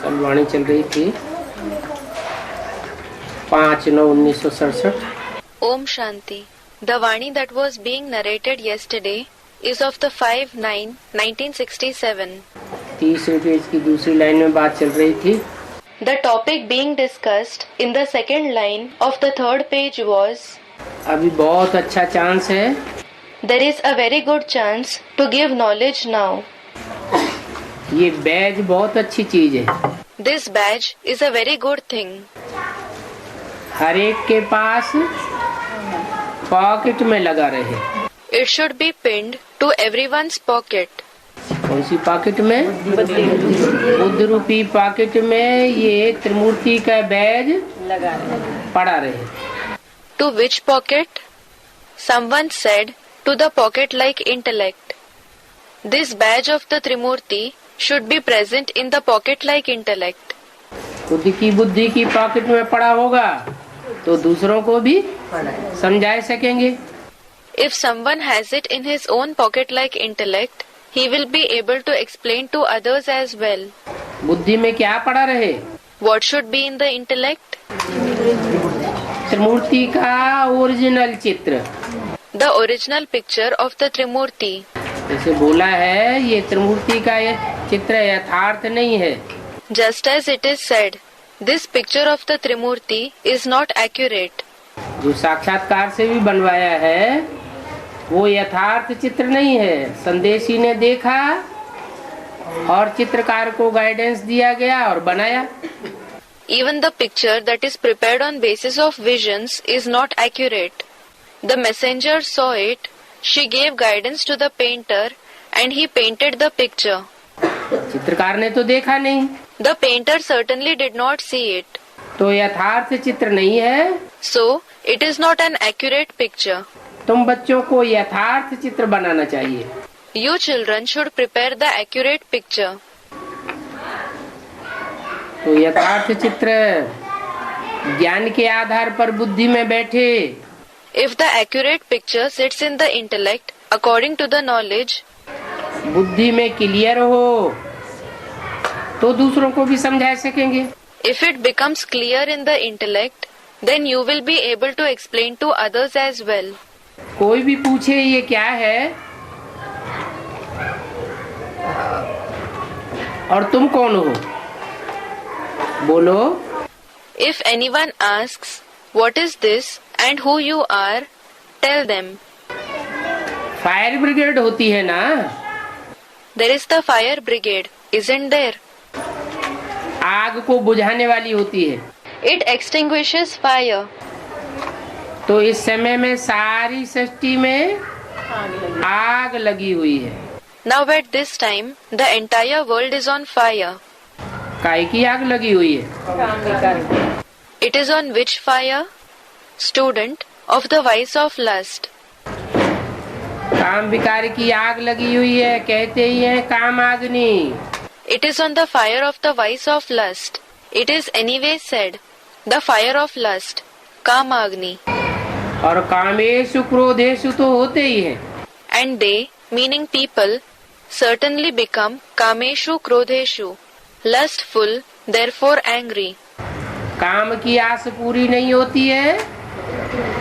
कल वाणी चल रही थी 5/9/1967। Om Shanti. The Vani that was being narrated yesterday is of the 5/9/1967. तीसरे पेज की दूसरी लाइन में बात चल रही थी। The topic being discussed in the second line of the third page was, अभी बहुत अच्छा चांस है, there is a very good chance to give knowledge now. ये बैज बहुत अच्छी चीज है। This badge is a very good thing. हर एक के पास पॉकेट में लगा रहे। It should be pinned to everyone's pocket. कौन सी पॉकेट में? बुद्ध रूपी पॉकेट में ये त्रिमूर्ति का बैज लगा रहे, पड़ा रहे। To which pocket? Someone said, to the pocket-like intellect. This badge of the Trimurti should be present in the pocket-like intellect. खुद की बुद्धि की पॉकेट में पड़ा होगा तो दूसरों को भी समझा सकेंगे। If someone has it in his own pocket-like intellect, he will be able to explain to others as well. बुद्धि में क्या पड़ा रहे? What should be in the intellect? त्रिमूर्ति का ओरिजिनल चित्र। The original picture of the Trimurti. जैसे बोला है, ये त्रिमूर्ति का ये चित्र यथार्थ नहीं है। Just as it is said, this picture of the Trimurti is not accurate. जो साक्षात्कार से भी बनवाया है वो यथार्थ चित्र नहीं है। संदेशी ने देखा और चित्रकार को गाइडेंस दिया गया और बनाया। Even the picture that is prepared on basis of visions is not accurate. The messenger saw it, she gave guidance to the painter, and he painted the picture. चित्रकार ने तो देखा नहीं, The painter certainly did not see it. तो यथार्थ चित्र नहीं है। So, it is not an accurate picture. तुम बच्चों को यथार्थ चित्र बनाना चाहिए। You children should prepare the accurate picture. तो यथार्थ चित्र ज्ञान के आधार पर बुद्धि में बैठे। If the accurate picture sits in the intellect according to the knowledge, बुद्धि में क्लियर हो तो दूसरों को भी समझा सकेंगे। if it becomes clear in the intellect, then you will be able to explain to others as well. कोई भी पूछे ये क्या है और तुम कौन हो, बोलो। If anyone asks, what is this and who you are, tell them. Fire brigade होती है ना, There is the fire brigade, isn't there? आग को बुझाने वाली होती है। It extinguishes fire. तो इस समय में सारी सृष्टि में आग लगी हुई है। Now at this time, the entire world is on fire. काय की आग लगी हुई है? It is on which fire? Student, of the vice of lust. काम विकार की आग लगी हुई है, कहते ही है काम आग्नि। It is on the fire of the vice of lust. It is anyway said, the fire of lust, Kamagni. और कामेषु क्रोधेषु तो होते ही हैं। And they, meaning people, certainly become Kameshu Krodheshu, lustful, therefore angry. काम की आस पूरी नहीं होती है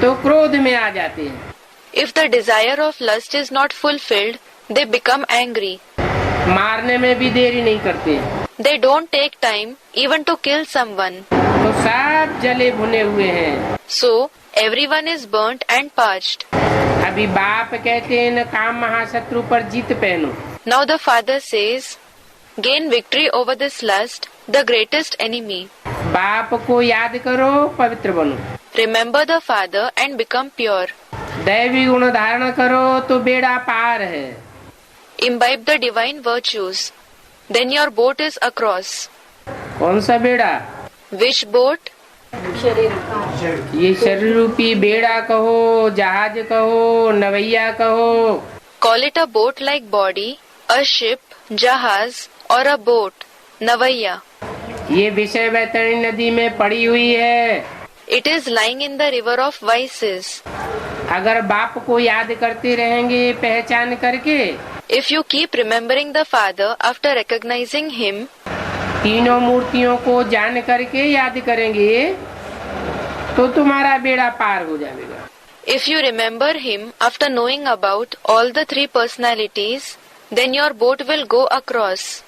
तो क्रोध में आ जाते हैं। If the desire of lust is not fulfilled, they become angry. मारने में भी देरी नहीं करते, They don't take time even to kill someone. तो सब जले भुने हुए हैं। So, everyone is burnt and parched. अभी बाप कहते हैं न काम महाशत्रु पर जीत पहनो। Now the father says, gain victory over this lust, the greatest enemy. बाप को याद करो, पवित्र बनो। Remember the father and become pure. दैवी गुण धारण करो तो बेड़ा पार है। Imbibe the divine virtues. Then your boat is across. कौन सा बेड़ा? Which boat? ये शरीर रूपी बेड़ा कहो, जहाज कहो, नवैया कहो। Call it a boat-like body, a ship, jahaz, or a boat, navaiya. ये विषय वैतरणी नदी में पड़ी हुई है। It is lying in the river of vices. अगर बाप को याद करते रहेंगे पहचान करके If you keep remembering the Father after recognizing Him, तीनों मूर्तियों को जान करके याद करेंगे तो तुम्हारा बेड़ा पार हो जाएगा। if you remember Him after knowing about all the three personalities, then your boat will go across.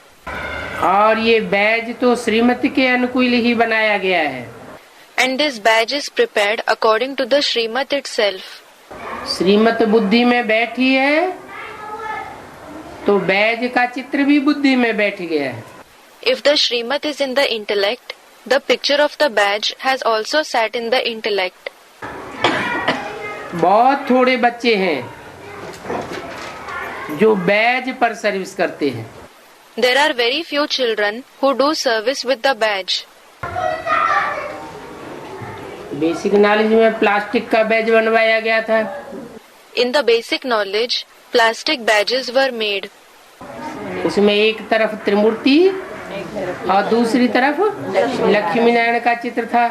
और ये बैज तो श्रीमत के अनुकूल ही बनाया गया है। And this badge is prepared according to the Srimad itself. श्रीमत बुद्धि में बैठी है तो बैज का चित्र भी बुद्धि में बैठ गया है। If the Srimad is in the intellect, the picture of the badge has also sat in the intellect. बहुत थोड़े बच्चे हैं जो बैज पर सर्विस करते हैं। There are very few children who do service with the badge. Basic knowledge में plastic का बैज बनवाया गया था। In the basic knowledge, plastic badges were made. उसमें एक तरफ त्रिमूर्ति और दूसरी तरफ लक्ष्मी नारायण का चित्र था।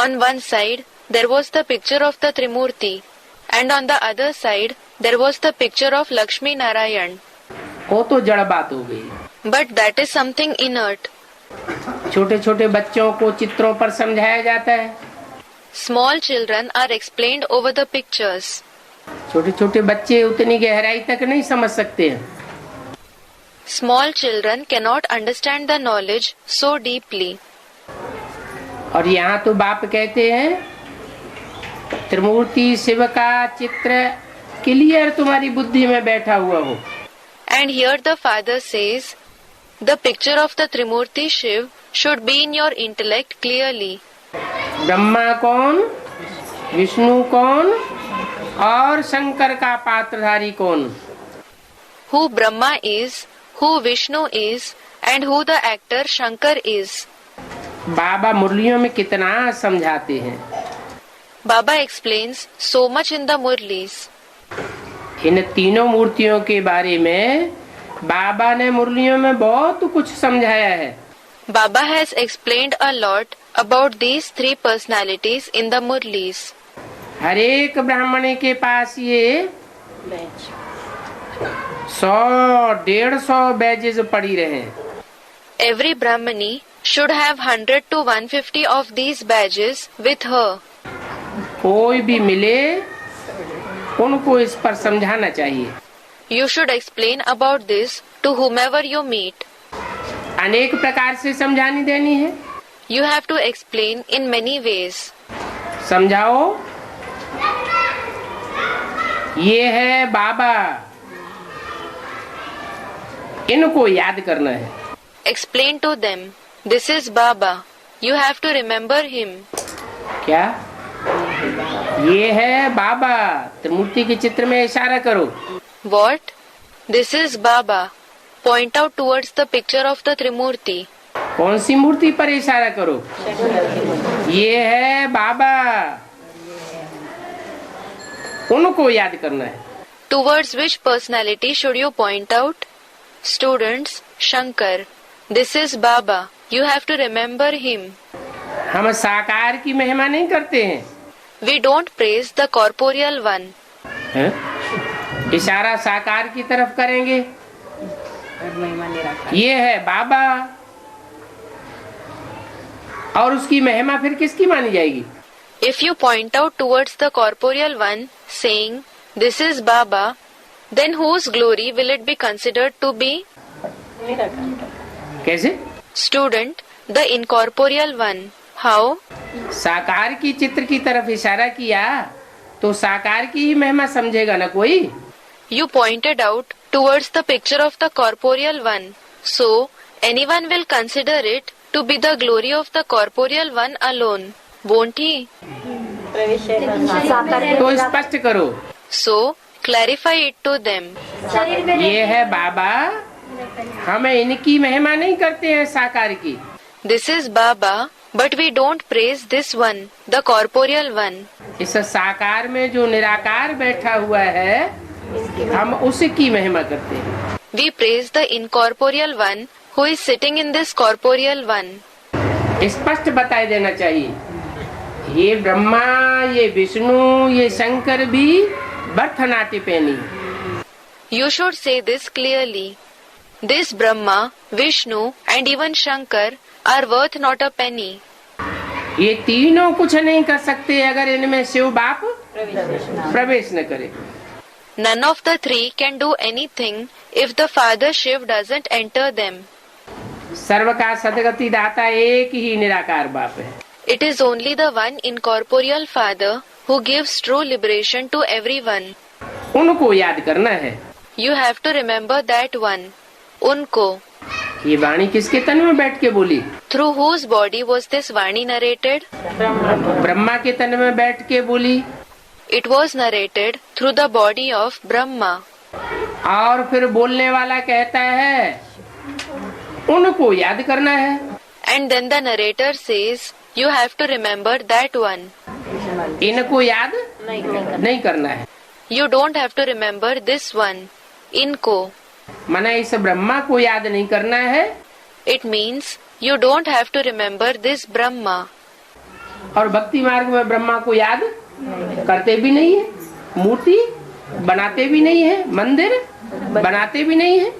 On one side, there was the picture of the Trimurti, and on the other side, there was the picture of Lakshmi Narayan. वो तो जड़ बात हो गई। But that is something inert. छोटे छोटे बच्चों को चित्रों पर समझाया जाता है। Small children are explained over the pictures. छोटे छोटे बच्चे उतनी गहराई तक नहीं समझ सकते हैं। Small children cannot understand the knowledge so deeply. और यहाँ तो बाप कहते हैं त्रिमूर्ति शिव का चित्र क्लियर तुम्हारी बुद्धि में बैठा हुआ हो। And here the Father says, the picture of the Trimurti Shiv should be in your intellect clearly. Brahma कौन, विष्णु कौन और शंकर का पात्रधारी कौन? Who Brahma is, who Vishnu is, and who the actor Shankar is. बाबा मुरलियों में कितना समझाते हैं। Baba explains so much in the Murlis. इन तीनों मूर्तियों के बारे में बाबा ने मुरलियों में बहुत कुछ समझाया है। Baba has explained a lot about these three personalities in the Murlis. हर एक ब्राह्मण के पास ये 100-150 बैजेस पड़ी रहे। Every Brahmani should have 100 to 150 of these badges with her. कोई भी मिले उनको इस पर समझाना चाहिए। You should explain about this to whomever you meet. अनेक प्रकार से समझानी देनी है। You have to explain in many ways. समझाओ, ये है बाबा, इनको याद करना है। Explain to them, this is Baba. You have to remember him. क्या? ये है बाबा, त्रिमूर्ति के चित्र में इशारा करो। What? This is Baba. Point out towards the picture of the Trimurti. कौन सी मूर्ति पर इशारा करो? ये है बाबा, उनको याद करना है। Towards which personality should you point out? Students, Shankar. This is Baba. You have to remember him. हम साकार की महिमा नहीं करते हैं। We don't praise the corporeal one. हैं? इशारा साकार की तरफ करेंगे। ये है बाबा, और उसकी महिमा फिर किसकी मानी जाएगी? If you point out towards the corporeal one, saying, this is Baba, then whose glory will it be considered to be? कैसे? Student, the incorporeal one. How? साकार की चित्र की तरफ इशारा किया तो साकार की ही महिमा समझेगा ना कोई। You pointed out towards the picture of the corporeal one. So, anyone will consider it to be the glory of the corporeal one alone, won't he? तो स्पष्ट करो। So, clarify it to them. ये है बाबा, हम इनकी महिमा नहीं करते हैं साकार की। This is Baba, but we don't praise this one, the corporeal one. इस साकार में जो निराकार बैठा हुआ है, हम उसकी महिमा करते हैं। We praise the incorporeal one who is sitting in this corporeal one. स्पष्ट बताई देना चाहिए। ये ब्रह्मा, ये विष्णु, ये शंकर भी बर्थनाट्य पेनी। You should say this clearly. This Brahma, Vishnu and even Shankar are worth not a penny. ये तीनों कुछ नहीं कर सकते अगर इनमें शिव बाप प्रवेश न करे। None of the three can do anything if the Father Shiv doesn't enter them. सर्व का सदगति दाता एक ही निराकार बाप है। It is only the one incorporeal Father who gives true liberation to everyone. उनको याद करना है। You have to remember that one. उनको। ये वाणी किसके तन में बैठ के बोली? Through whose body was this Vani narrated? Brahma के तन में बैठ के बोली। It was narrated through the body of Brahma. और फिर बोलने वाला कहता है उनको याद करना है। And then the narrator says, you have to remember that one. इनको याद नहीं करना है। You don't have to remember this one. इनको। माना इस ब्रह्मा को याद नहीं करना है। It means you don't have to remember this Brahma. और भक्ति मार्ग में ब्रह्मा को याद करते भी नहीं है, मूर्ति बनाते भी नहीं है, मंदिर बनाते भी नहीं है।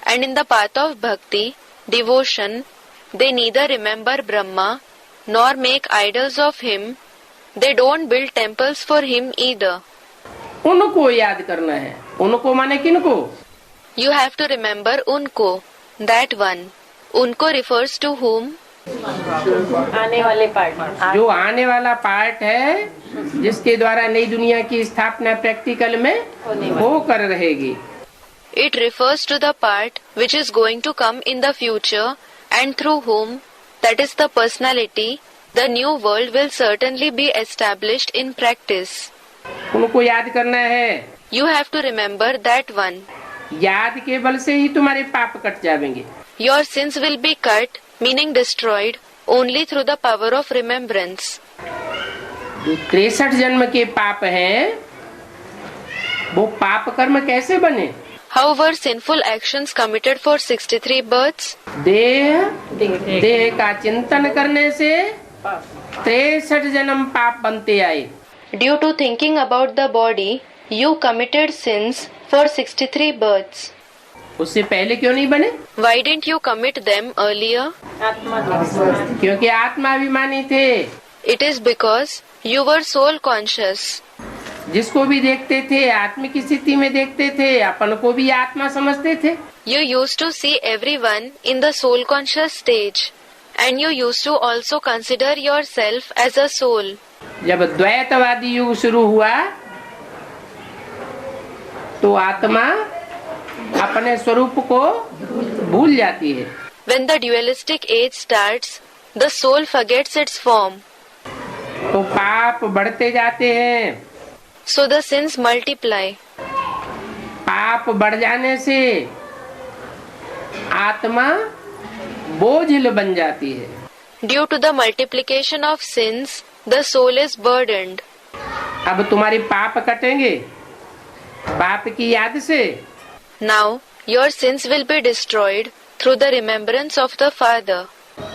And in the path of bhakti, devotion, they neither remember Brahma nor make idols of him. They don't build temples for him either. उनको याद करना है। उनको माने किनको? You have to remember उनको, that one. उनको refers to whom? आने वाले पार्ट। जो आने वाला पार्ट है जिसके द्वारा नई दुनिया की स्थापना प्रैक्टिकल में होकर रहेगी। It refers to the part which is going to come in the future and through whom, that is the personality, the new world will certainly be established in practice. उनको याद करना है। You have to remember that one. याद के बल से ही तुम्हारे पाप कट जाएंगे। Your sins will be cut, meaning destroyed, only through the power of remembrance. जो 63 जन्म के पाप हैं वो पाप कर्म कैसे बने? How were sinful actions committed for 63 births? देह का चिंतन करने से 63 जन्म पाप बनते आए। Due to thinking about the body, you committed sins for 63 births. उससे पहले क्यों नहीं बने? Why didn't you commit them earlier? क्योंकि आत्माभिमानी थे। It is because you were soul conscious. जिसको भी देखते थे आत्म की स्थिति में देखते थे, अपन को भी आत्मा समझते थे। You used to see everyone in the soul conscious stage, and you used to also consider yourself as a soul. जब द्वैतवादी युग शुरू हुआ तो आत्मा अपने स्वरूप को भूल जाती है। When the dualistic age starts, the soul forgets its form. तो पाप बढ़ते जाते हैं। So the sins multiply. पाप बढ़ जाने से आत्मा बोझिल बन जाती है। Due to the multiplication of sins, the soul is burdened. अब तुम्हारे पाप कटेंगे पाप की याद से। Now your sins will be destroyed through the remembrance of the Father.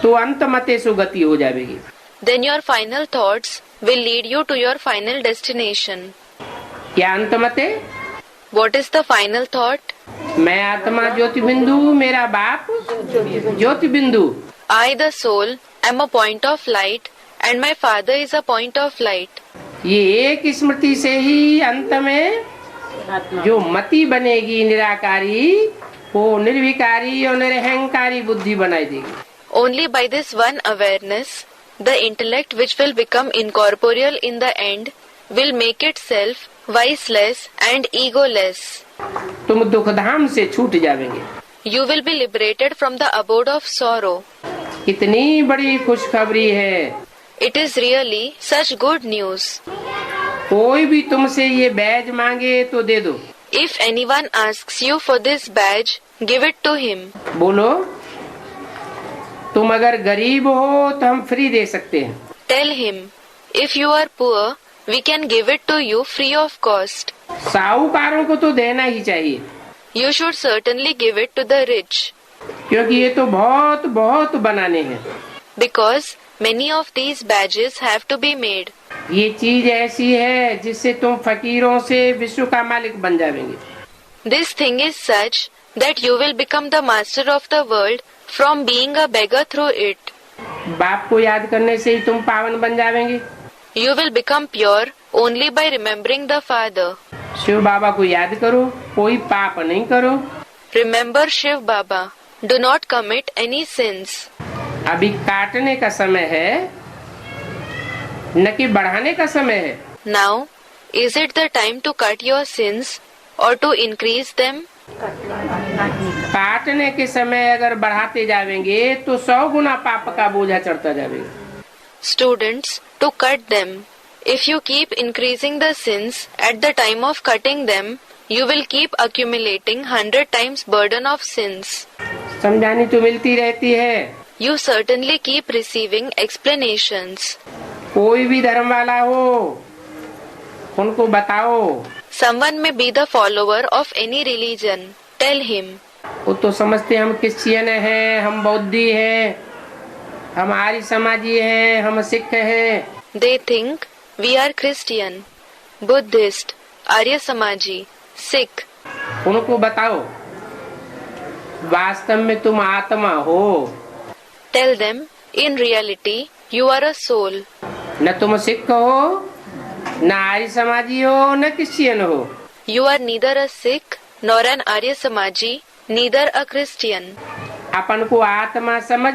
तो अंत मते सुगति हो जाएगी। Then your final thoughts will lead you to your final destination. क्या अंत मते? What is the final thought? मैं आत्मा ज्योति बिंदु, मेरा बाप ज्योति बिंदु। I, the soul, am a point of light and my Father is a point of light. ये एक स्मृति से ही अंत में जो मति बनेगी निराकारी, वो निर्विकारी और निरहंकारी बुद्धि बनाई देगी। Only by this one awareness, the intellect which will become incorporeal in the end will make itself viceless and egoless. तुम दुखधाम से छूट जाओगे। You will be liberated from the abode of sorrow. कितनी बड़ी खुशखबरी है। It is really such good news. कोई भी तुमसे ये बैज मांगे तो दे दो। If anyone asks you for this badge, give it to him. बोलो तुम अगर गरीब हो तो हम फ्री दे सकते हैं। Tell him, if you are poor, we can give it to you free of cost. साहूकारों को तो देना ही चाहिए। You should certainly give it to the rich. क्योंकि ये तो बहुत बहुत बनाने हैं। Because many of these badges have to be made. ये चीज ऐसी है जिससे तुम फकीरों से विश्व का मालिक बन जाएंगे। This thing is such that you will become the master of the world from being a beggar through it. बाप को याद करने से ही तुम पावन बन जाएंगे। You will become pure only by remembering the Father. Shiv बाबा को याद करो, कोई पाप नहीं करो। Remember Shiv Baba. Do not commit any sins. अभी काटने का समय है, न कि बढ़ाने का समय है। Now, is it the time to cut your sins or to increase them? काटने के समय अगर बढ़ाते जाएंगे तो 100 गुना पाप का बोझा चढ़ता जाएगा। Students, to cut them. If you keep increasing the sins at the time of cutting them, you will keep accumulating 100 times burden of sins. समझानी तो मिलती रहती है। You certainly keep receiving explanations. कोई भी धर्म वाला हो, उनको बताओ। Someone may be the follower of any religion. Tell him. वो तो समझते हम क्रिश्चियन हैं, हम बौद्धी हैं, हम आर्य समाजी हैं, हम सिख हैं। They think we are Christian, Buddhist, Arya Samaji, Sikh. उनको बताओ वास्तव में तुम आत्मा हो। Tell them, in reality, you are a soul. न तुम सिख हो, न आर्य समाजी हो, न क्रिश्चियन हो। You are neither a Sikh nor an Arya Samaji, neither a Christian. अपन को आत्मा समझ,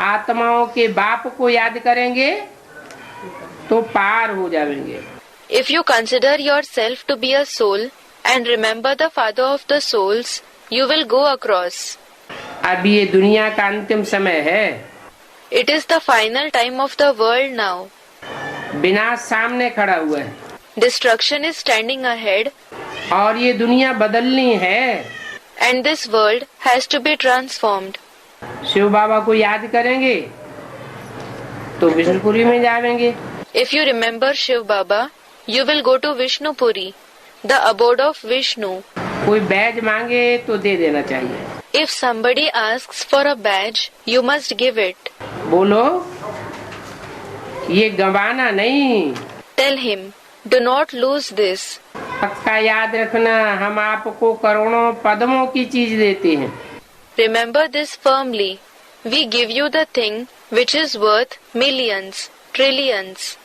आत्माओं के बाप को याद करेंगे तो पार हो जाएंगे। If you consider yourself to be a soul and remember the Father of the souls, you will go across. अब ये दुनिया का अंतिम समय है। It is the final time of the world now. विनाश सामने खड़ा हुआ है Destruction is standing ahead, और ये दुनिया बदलनी है। and this world has to be transformed. Shiv बाबा को याद करेंगे तो विष्णुपुरी में जाएंगे। If you remember Shiv Baba, you will go to Vishnupuri, the abode of Vishnu. कोई बैज मांगे तो दे देना चाहिए। If somebody asks for a badge, you must give it. बोलो, ये गंवाना नहीं। Tell him, do not lose this. पक्का याद रखना, हम आपको करोड़ों पद्मों की चीज देते हैं। Remember this firmly. We give you the thing which is worth millions, trillions.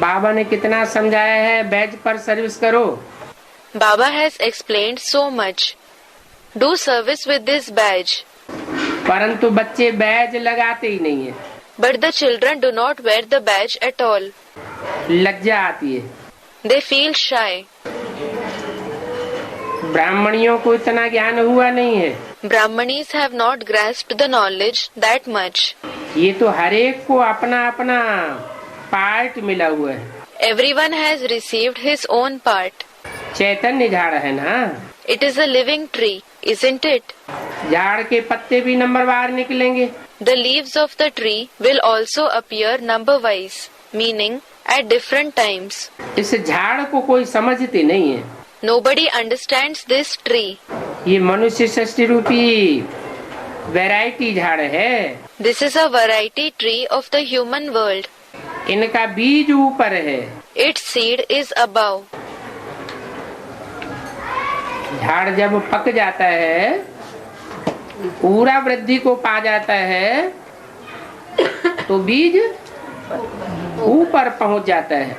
बाबा ने कितना समझाया है, बैज पर सर्विस करो। Baba has explained so much. Do service with this badge. परंतु बच्चे बैज लगाते ही नहीं है। But the children do not wear the badge at all. लज्जा आती है। They feel shy. ब्राह्मणियों को इतना ज्ञान हुआ नहीं है। Brahmanis have not grasped the knowledge that much. ये तो हर एक को अपना अपना पार्ट मिला हुआ है। Everyone has received his own part. चैतन्य झाड़ है ना, It is a living tree, isn't it? झाड़ के पत्ते भी नंबरवार निकलेंगे। The leaves of the tree will also appear number-wise, meaning at different times. इस झाड़ को कोई समझते नहीं है। Nobody understands this tree. ये मनुष्य सृष्टि रूपी वैरायटी झाड़ है। This is a variety tree of the human world. इनका बीज ऊपर है, Its seed is above. झाड़ जब पक जाता है, पूरा वृद्धि को पा जाता है, तो बीज ऊपर पहुंच जाता है।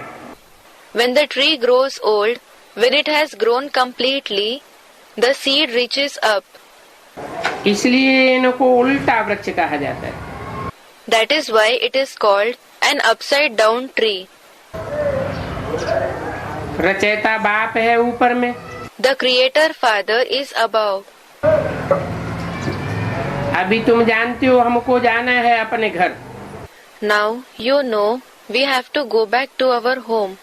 When the tree grows old, when it has grown completely, the seed reaches up. इसलिए इनको उल्टा वृक्ष कहा जाता है। That is why it is called an upside down tree. रचयिता बाप है ऊपर में, The Creator Father is above. अभी तुम जानते हो हमको जाना है अपने घर, Now you know we have to go back to our home,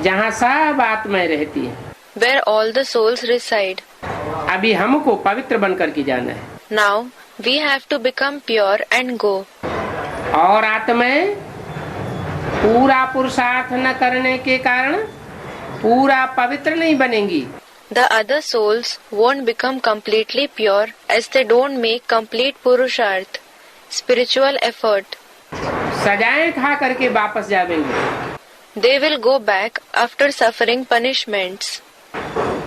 जहाँ सब आत्माएं रहती है। where all the souls reside. अभी हमको पवित्र बन करके जाना है। Now we have to become pure and go. और आत्माएं पूरा पुरुषार्थ न करने के कारण पूरा पवित्र नहीं बनेंगी। The other souls won't become completely pure as they don't make complete purusharth, spiritual effort. सजाएं खा करके वापस जाएंगे, They will go back after suffering punishments.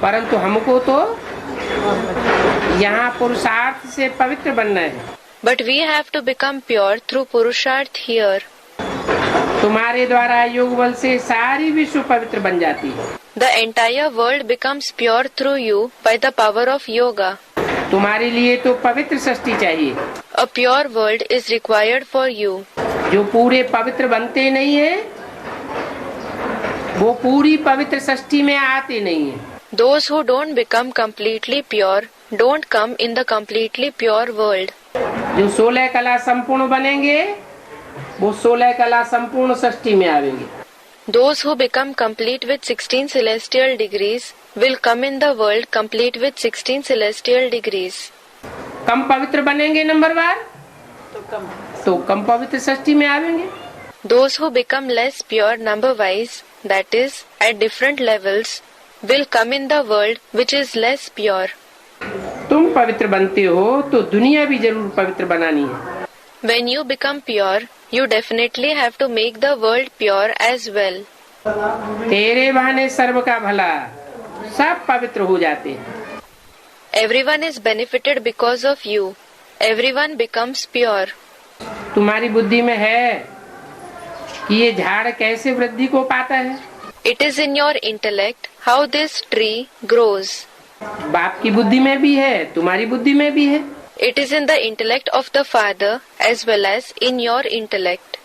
परंतु हमको तो यहाँ पुरुषार्थ से पवित्र बनना है। But we have to become pure through Purusharth here. तुम्हारे द्वारा योग बल से सारी विश्व पवित्र बन जाती है। The entire world becomes pure through you by the power of yoga. तुम्हारे लिए तो पवित्र सृष्टि चाहिए। A pure world is required for you. जो पूरे पवित्र बनते नहीं है वो पूरी पवित्र सृष्टि में आते नहीं है। Those who don't become completely pure don't come in the completely pure world. जो 16 कला संपूर्ण बनेंगे वो 16 कला संपूर्ण सृष्टि में आवेंगे। Those who become complete with 16 celestial degrees will come in the world complete with 16 celestial degrees. कम पवित्र बनेंगे नंबरवार तो कम पवित्र सृष्टि में आवेंगे। Those who become less pure number wise, that is, at different levels, will come in the world which is less pure. तुम पवित्र बनते हो तो दुनिया भी जरूर पवित्र बनानी है। When you become pure, you definitely have to make the world pure as well. तेरे बहाने सर्व का भला सब पवित्र हो जाते हैं। Everyone is benefited because of you. Everyone becomes pure. तुम्हारी बुद्धि में है कि ये झाड़ कैसे वृद्धि को पाता है। It is in your intellect how this tree grows. बाप की बुद्धि में भी है, तुम्हारी बुद्धि में भी है। It is in the intellect of the Father as well as in your intellect.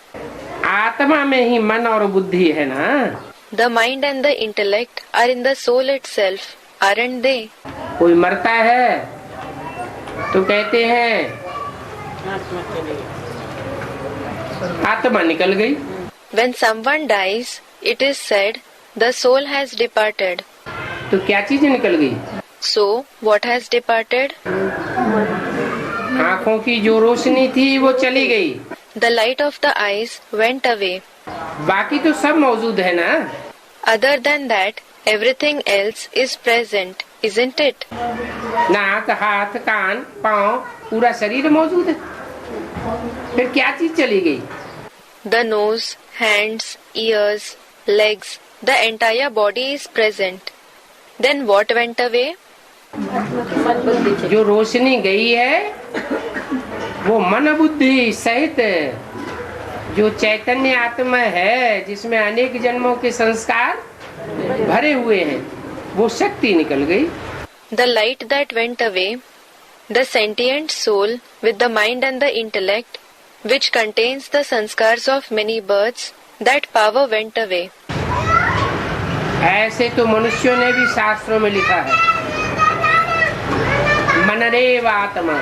आत्मा में ही मन और बुद्धि है ना। The mind and the intellect are in the soul itself, aren't they? कोई मरता है तो कहते हैं आत्मा निकल गई। When someone dies, it is said the soul has departed. तो क्या चीज निकल गई? So, what has departed? आँखों की जो रोशनी थी वो चली गई। The light of the eyes went away. बाकी तो सब मौजूद है ना। Other than that, everything else is present, isn't it? नाक, हाथ, कान, पाँव, पूरा शरीर मौजूद है। फिर क्या चीज चली गई? The nose, hands, ears, legs, the entire body is present. Then what went away? जो रोशनी गई है वो मन बुद्धि सहित जो चैतन्य आत्मा है जिसमें अनेक जन्मों के संस्कार भरे हुए हैं वो शक्ति निकल गई। The light that went away, the sentient soul with the mind and the intellect, which contains the sanskars of many births, that power went away. ऐसे तो मनुष्यों ने भी शास्त्रों में लिखा है मनरेव आत्मा,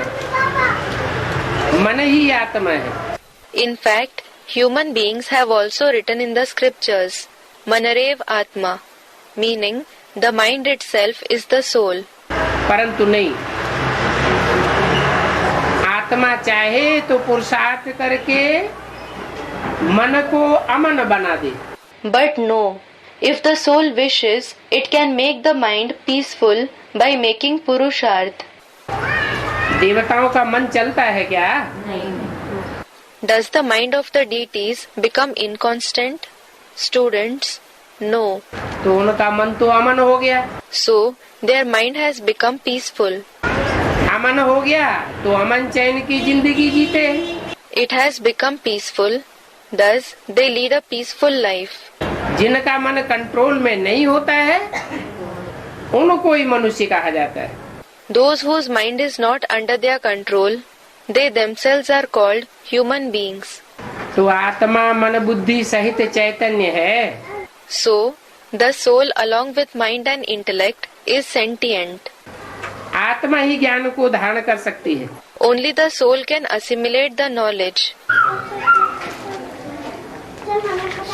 मन ही आत्मा है। In fact, human beings have also written in the scriptures, Manarev Atma, meaning the mind itself is the soul. परंतु नहीं, आत्मा चाहे तो पुरुषार्थ करके मन को अमन बना दे। But no, if the soul wishes, it can make the mind peaceful by making Purusharth. देवताओं का मन चलता है क्या? Does the mind of the deities become inconstant? Students, no. तो उनका मन तो अमन हो गया। So, their mind has become peaceful. अमन हो गया तो अमन चैन की जिंदगी जीते। It has become peaceful, thus they lead a peaceful life. जिनका मन कंट्रोल में नहीं होता है उनको ही मनुष्य कहा जाता है। Those whose mind is not under their control, they themselves are called human beings. तो आत्मा मन बुद्धि सहित चैतन्य है। So, the soul along with mind and intellect is sentient. आत्मा ही ज्ञान को धारण कर सकती है। Only the soul can assimilate the knowledge.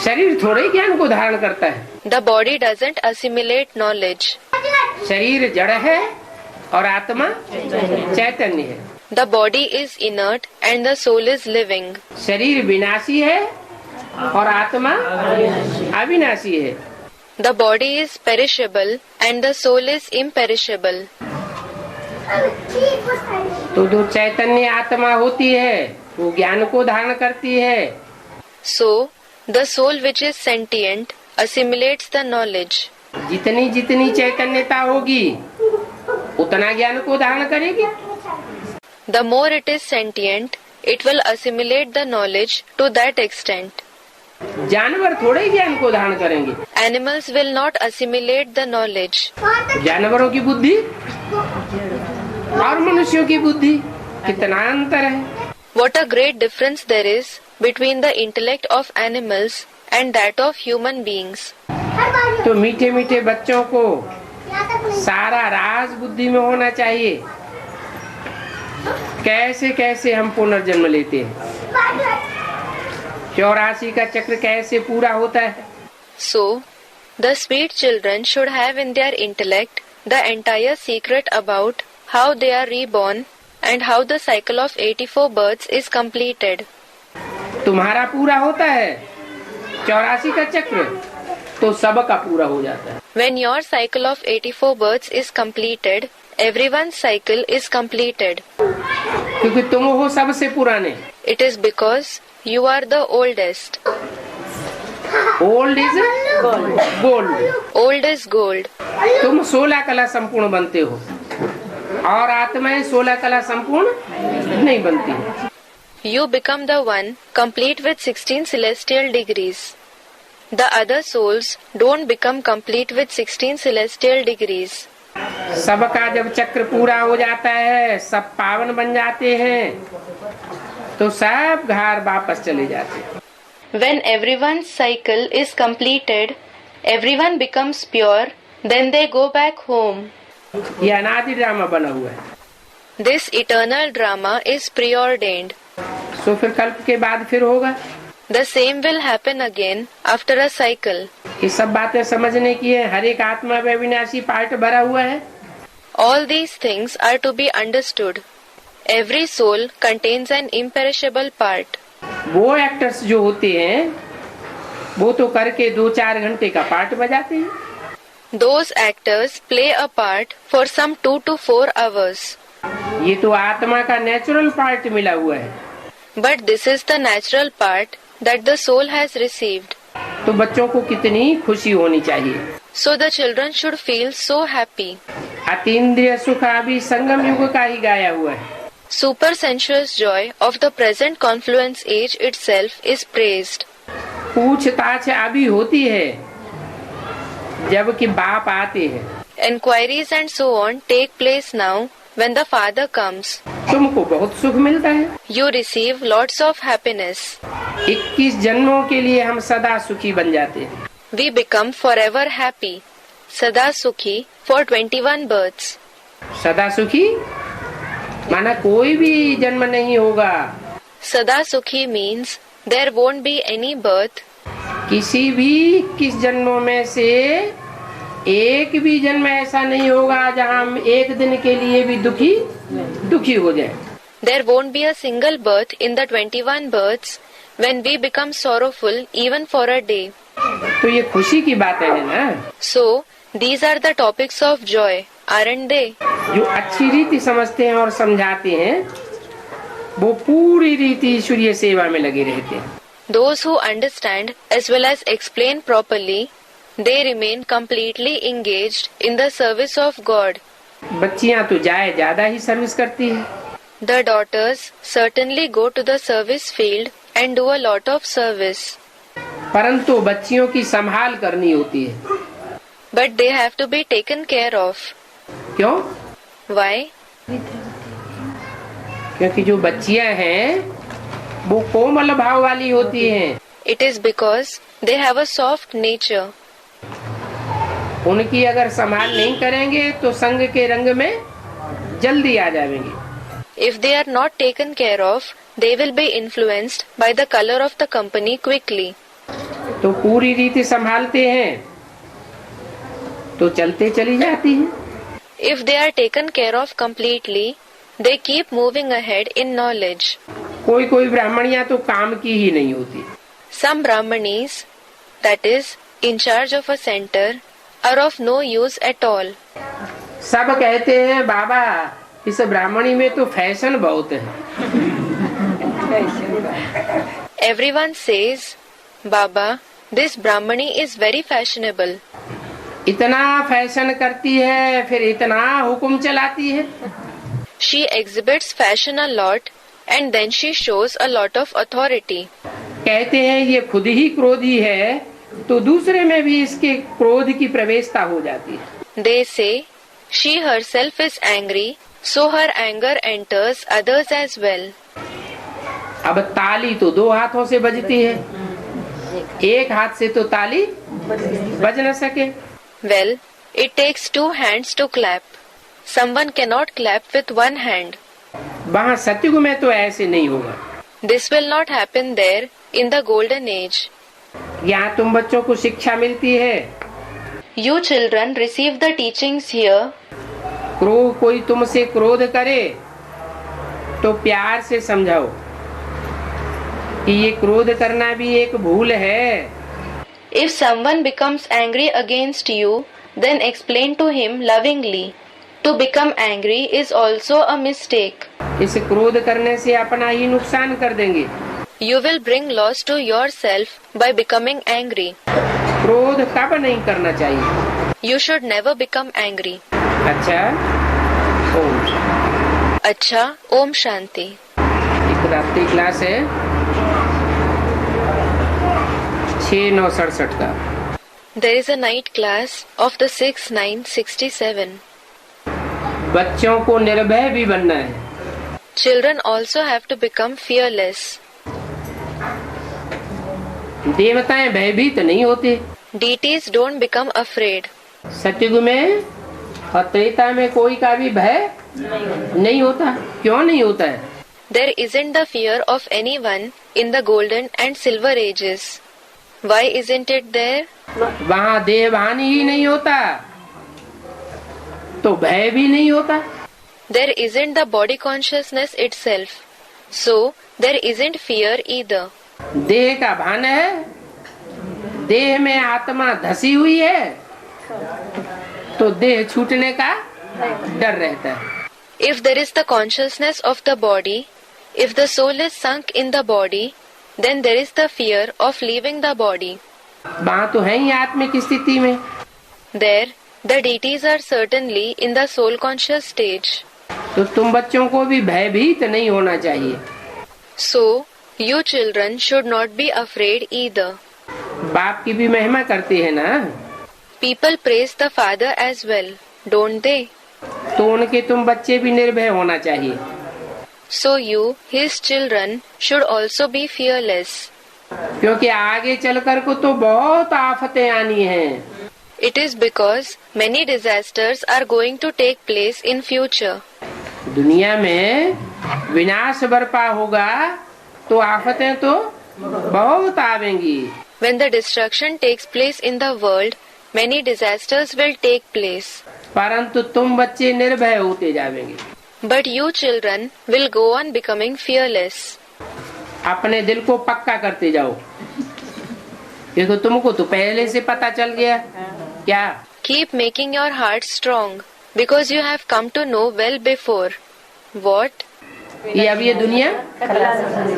शरीर थोड़े ही ज्ञान को धारण करता है। The body doesn't assimilate knowledge. शरीर जड़ है और आत्मा चैतन्य है। The body is inert and the soul is living. शरीर विनाशी है और आत्मा अविनाशी है। The body is perishable and the soul is imperishable. तो जो चैतन्य आत्मा होती है वो ज्ञान को धारण करती है। So, the soul which is sentient assimilates the knowledge. जितनी जितनी चैतन्यता होगी उतना ज्ञान को धारण करेगी। The more it is sentient, it will assimilate the knowledge to that extent. जानवर थोड़े ही ज्ञान को धारण करेंगे। Animals will not assimilate the knowledge. जानवरों की बुद्धि और मनुष्यों की बुद्धि कितना अंतर है। What a great difference there is between the intellect of animals and that of human beings. तो मीठे मीठे बच्चों को सारा राज बुद्धि में होना चाहिए, कैसे कैसे हम पुनर्जन्म लेते हैं, 84 का चक्र कैसे पूरा होता है। So, the sweet children should have in their intellect the entire secret about how they are reborn and how the cycle of 84 births is completed. तुम्हारा पूरा होता है 84 का चक्र, तो सबका पूरा हो जाता है। When your cycle of 84 births is completed, everyone's cycle is completed. क्योंकि तुम हो सबसे पुराने। It is because you are the oldest. Old is gold. Old is gold. तुम 16 कला संपूर्ण बनते हो और आत्माएं 16 कला संपूर्ण नहीं बनती। You become the one complete with 16 celestial degrees. The other souls don't become complete with 16 celestial degrees. सबका जब चक्र पूरा हो जाता है, सब पावन बन जाते हैं, तो सब घर वापस चले जाते हैं। When everyone's cycle is completed, everyone becomes pure, then they go back home. ये अनादि ड्रामा बना हुआ है। This eternal drama is preordained. तो फिर कल्प के बाद फिर होगा। The same will happen again after a cycle. ये सब बातें समझने की है। हर एक आत्मा में विनाशी पार्ट भरा हुआ है। All these things are to be understood. Every soul contains an imperishable part. वो एक्टर्स जो होते हैं वो तो करके 2-4 घंटे का पार्ट बजाते हैं। Those actors play a part for some 2 to 4 hours. ये तो आत्मा का नेचुरल पार्ट मिला हुआ है। But this is the natural part that the soul has received. तो बच्चों को कितनी खुशी होनी चाहिए। So the children should feel so happy. अतीन्द्रिय सुख अभी संगम युग का ही गाया हुआ है। Super sensuous joy of the present confluence age itself is praised. पूछताछ अभी होती है जबकि बाप आते हैं। Enquiries and so on take place now when the father comes. तुमको बहुत सुख मिलता है। You receive lots of happiness. 21 जन्मों के लिए हम सदा सुखी बन जाते हैं। We become forever happy. Sada Sukhi for 21 births. सदा सुखी माना कोई भी जन्म नहीं होगा। Sada Sukhi means there won't be any birth. किसी भी 21 जन्मों में से एक भी जन्म ऐसा नहीं होगा जहाँ हम एक दिन के लिए भी दुखी हो जाए। There won't be a single birth in the 21 births when we become sorrowful even for a day. तो ये खुशी की बात है ना। So, these are the topics of joy, aren't they? जो अच्छी रीति समझते हैं और समझाते हैं वो पूरी रीति ईश्वरीय सेवा में लगे रहते हैं। Those who understand as well as explain properly, they remain completely engaged in the service of God. बच्चियां तो जाए ज्यादा ही सर्विस करती हैं। The daughters certainly go to the service field and do a lot of service. परंतु बच्चियों की संभाल करनी होती है। But they have to be taken care of. क्यों? Why? क्योंकि जो बच्चियां हैं वो कोमल भाव वाली होती हैं। It is because they have a soft nature. उनकी अगर संभाल नहीं करेंगे तो संग के रंग में जल्दी आ जाएंगे। If they are not taken care of, they will be influenced by the color of the company quickly. तो पूरी रीति संभालते हैं तो चलते चली जाती हैं। If they are taken care of completely, they keep moving ahead in knowledge. कोई ब्राह्मणियां तो काम की ही नहीं होती। Some Brahmanis, that is, in charge of a center, are of no use at all. सब कहते हैं बाबा इस ब्राह्मणी में तो फैशन बहुत है। Everyone says, Baba, this Brahmani is very fashionable. इतना फैशन करती है, फिर इतना हुक्म चलाती है। She exhibits fashion a lot and then she shows a lot of authority. कहते हैं ये खुद ही क्रोधी है, तो दूसरे में भी इसके क्रोध की प्रवेशता हो जाती है। They say she herself is angry, so her anger enters others as well. अब ताली तो दो हाथों से बजती है, एक हाथ से तो ताली बज न सके। Well, it takes two hands to clap. Someone cannot clap with one hand. वहाँ सतयुग में तो ऐसे नहीं होगा। This will not happen there in the golden age. यहाँ तुम बच्चों को शिक्षा मिलती है। You children receive the teachings here. कोई तुमसे क्रोध करे तो प्यार से समझाओ कि ये क्रोध करना भी एक भूल है। If someone becomes angry against you, then explain to him lovingly. To become angry is also a mistake. इस क्रोध करने से अपना ही नुकसान कर देंगे। You will bring loss to yourself by becoming angry. क्रोध कब नहीं करना चाहिए? You should never become angry. अच्छा, ओम। अच्छा, ओम शांति। एक रात की क्लास है 6/9/67 का। There is a night class of the 6/9/67. बच्चों को निर्भय भी बनना है। Children also have to become fearless. देवताएं भयभीत नहीं होते। Deities don't become afraid. सतयुग में और त्रेता में कोई का भी भय नहीं होता। क्यों नहीं होता है? There isn't the fear of anyone in the golden and silver ages. Why isn't it there? वहाँ देहभान ही नहीं होता तो भय भी नहीं होता। There isn't the body consciousness itself. So there isn't fear either. देह का भान है, देह में आत्मा धसी हुई है तो देह छूटने का डर रहता है। If there is the consciousness of the body, if the soul is sunk in the body, then there is the fear of leaving the body. वहाँ तो है ही आत्मिक स्थिति में। There, the deities are certainly in the soul conscious stage. तो तुम बच्चों को भी भयभीत नहीं होना चाहिए। So, you children should not be afraid either. बाप की भी महिमा करते हैं ना, People praise the father as well, don't they? तो उनके तुम बच्चे भी निर्भय होना चाहिए। So you, his children, should also be fearless. क्योंकि आगे चलकर को तो बहुत आफतें आनी हैं। It is because many disasters are going to take place in future. दुनिया में विनाश बरपा होगा तो आफतें तो बहुत आवेंगी। When the destruction takes place in the world, many disasters will take place. परंतु तुम बच्चे निर्भय होते जावेंगे। But you children will go on becoming fearless. अपने दिल को पक्का करते जाओ। देखो तुमको तो पहले से पता चल गया क्या? Keep making your heart strong, because you have come to know well before. What? ये अब ये दुनिया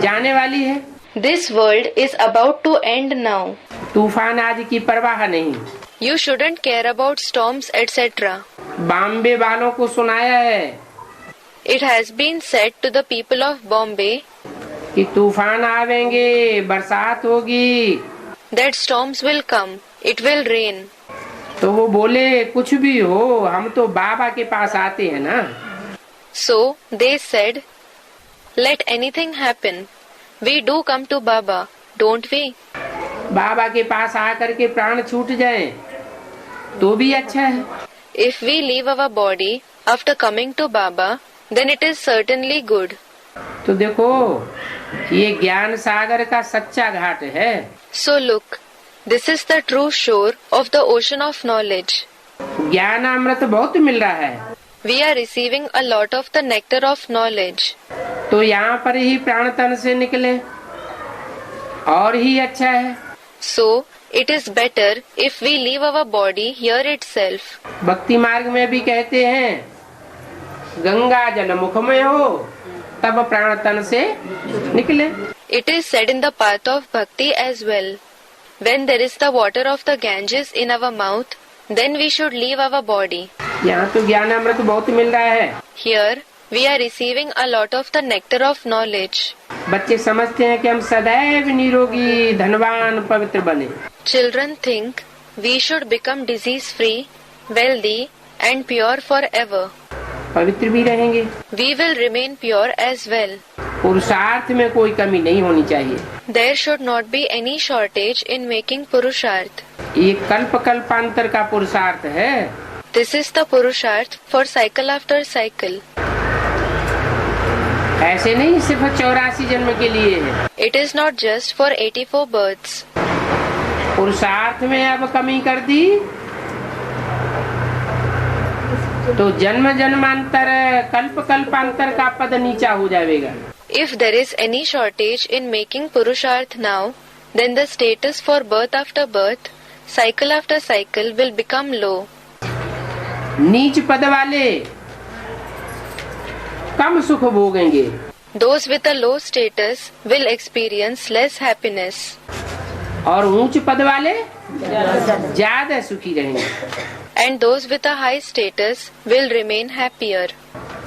जाने वाली है। This world is about to end now. तूफान आदि की परवाह नहीं। You shouldn't care about storms, etc. Bombay वालों को सुनाया है It has been said to the people of Bombay कि तूफान आवेंगे, बरसात होगी। that storms will come, it will rain. तो वो बोले कुछ भी हो, हम तो बाबा के पास आते हैं ना। So they said, let anything happen, we do come to Baba, don't we? बाबा के पास आकर के प्राण छूट जाए तो भी अच्छा है। If we leave our body after coming to Baba, then it is certainly good. तो देखो ये ज्ञान सागर का सच्चा घाट है। So look, this is the true shore of the ocean of knowledge. ज्ञान अमृत बहुत मिल रहा है। We are receiving a lot of the nectar of knowledge. तो यहाँ पर ही प्राण तन से निकले और ही अच्छा है। So it is better if we leave our body here itself. भक्ति मार्ग में भी कहते हैं गंगा जल मुख में हो तब प्राण तन से निकले। It is said in the path of bhakti as well. When there is the water of the Ganges in our mouth, then we should leave our body. यहाँ तो ज्ञान अमृत बहुत मिल रहा है। Here we are receiving a lot of the nectar of knowledge. बच्चे समझते हैं कि हम सदैव निरोगी, धनवान, पवित्र बने। Children think we should become disease free, wealthy and pure forever. पवित्र भी रहेंगे। We will remain pure as well. पुरुषार्थ में कोई कमी नहीं होनी चाहिए। There should not be any shortage in making purusharth. ये कल्प कल्पांतर का पुरुषार्थ है। This is the purusharth for cycle after cycle. ऐसे नहीं सिर्फ 84 जन्म के लिए है। It is not just for 84 births. पुरुषार्थ में अब कमी कर दी तो जन्म जन्मांतर, कल्प कल्पांतर का पद नीचा हो जाएगा। If there is any shortage in making purusharth now, then the status for birth after birth, cycle after cycle will become low. नीच पद वाले कम सुख भोगेंगे। Those with a low status will experience less happiness. और ऊंच पद वाले ज्यादा सुखी रहेंगे। And those with a high status will remain happier.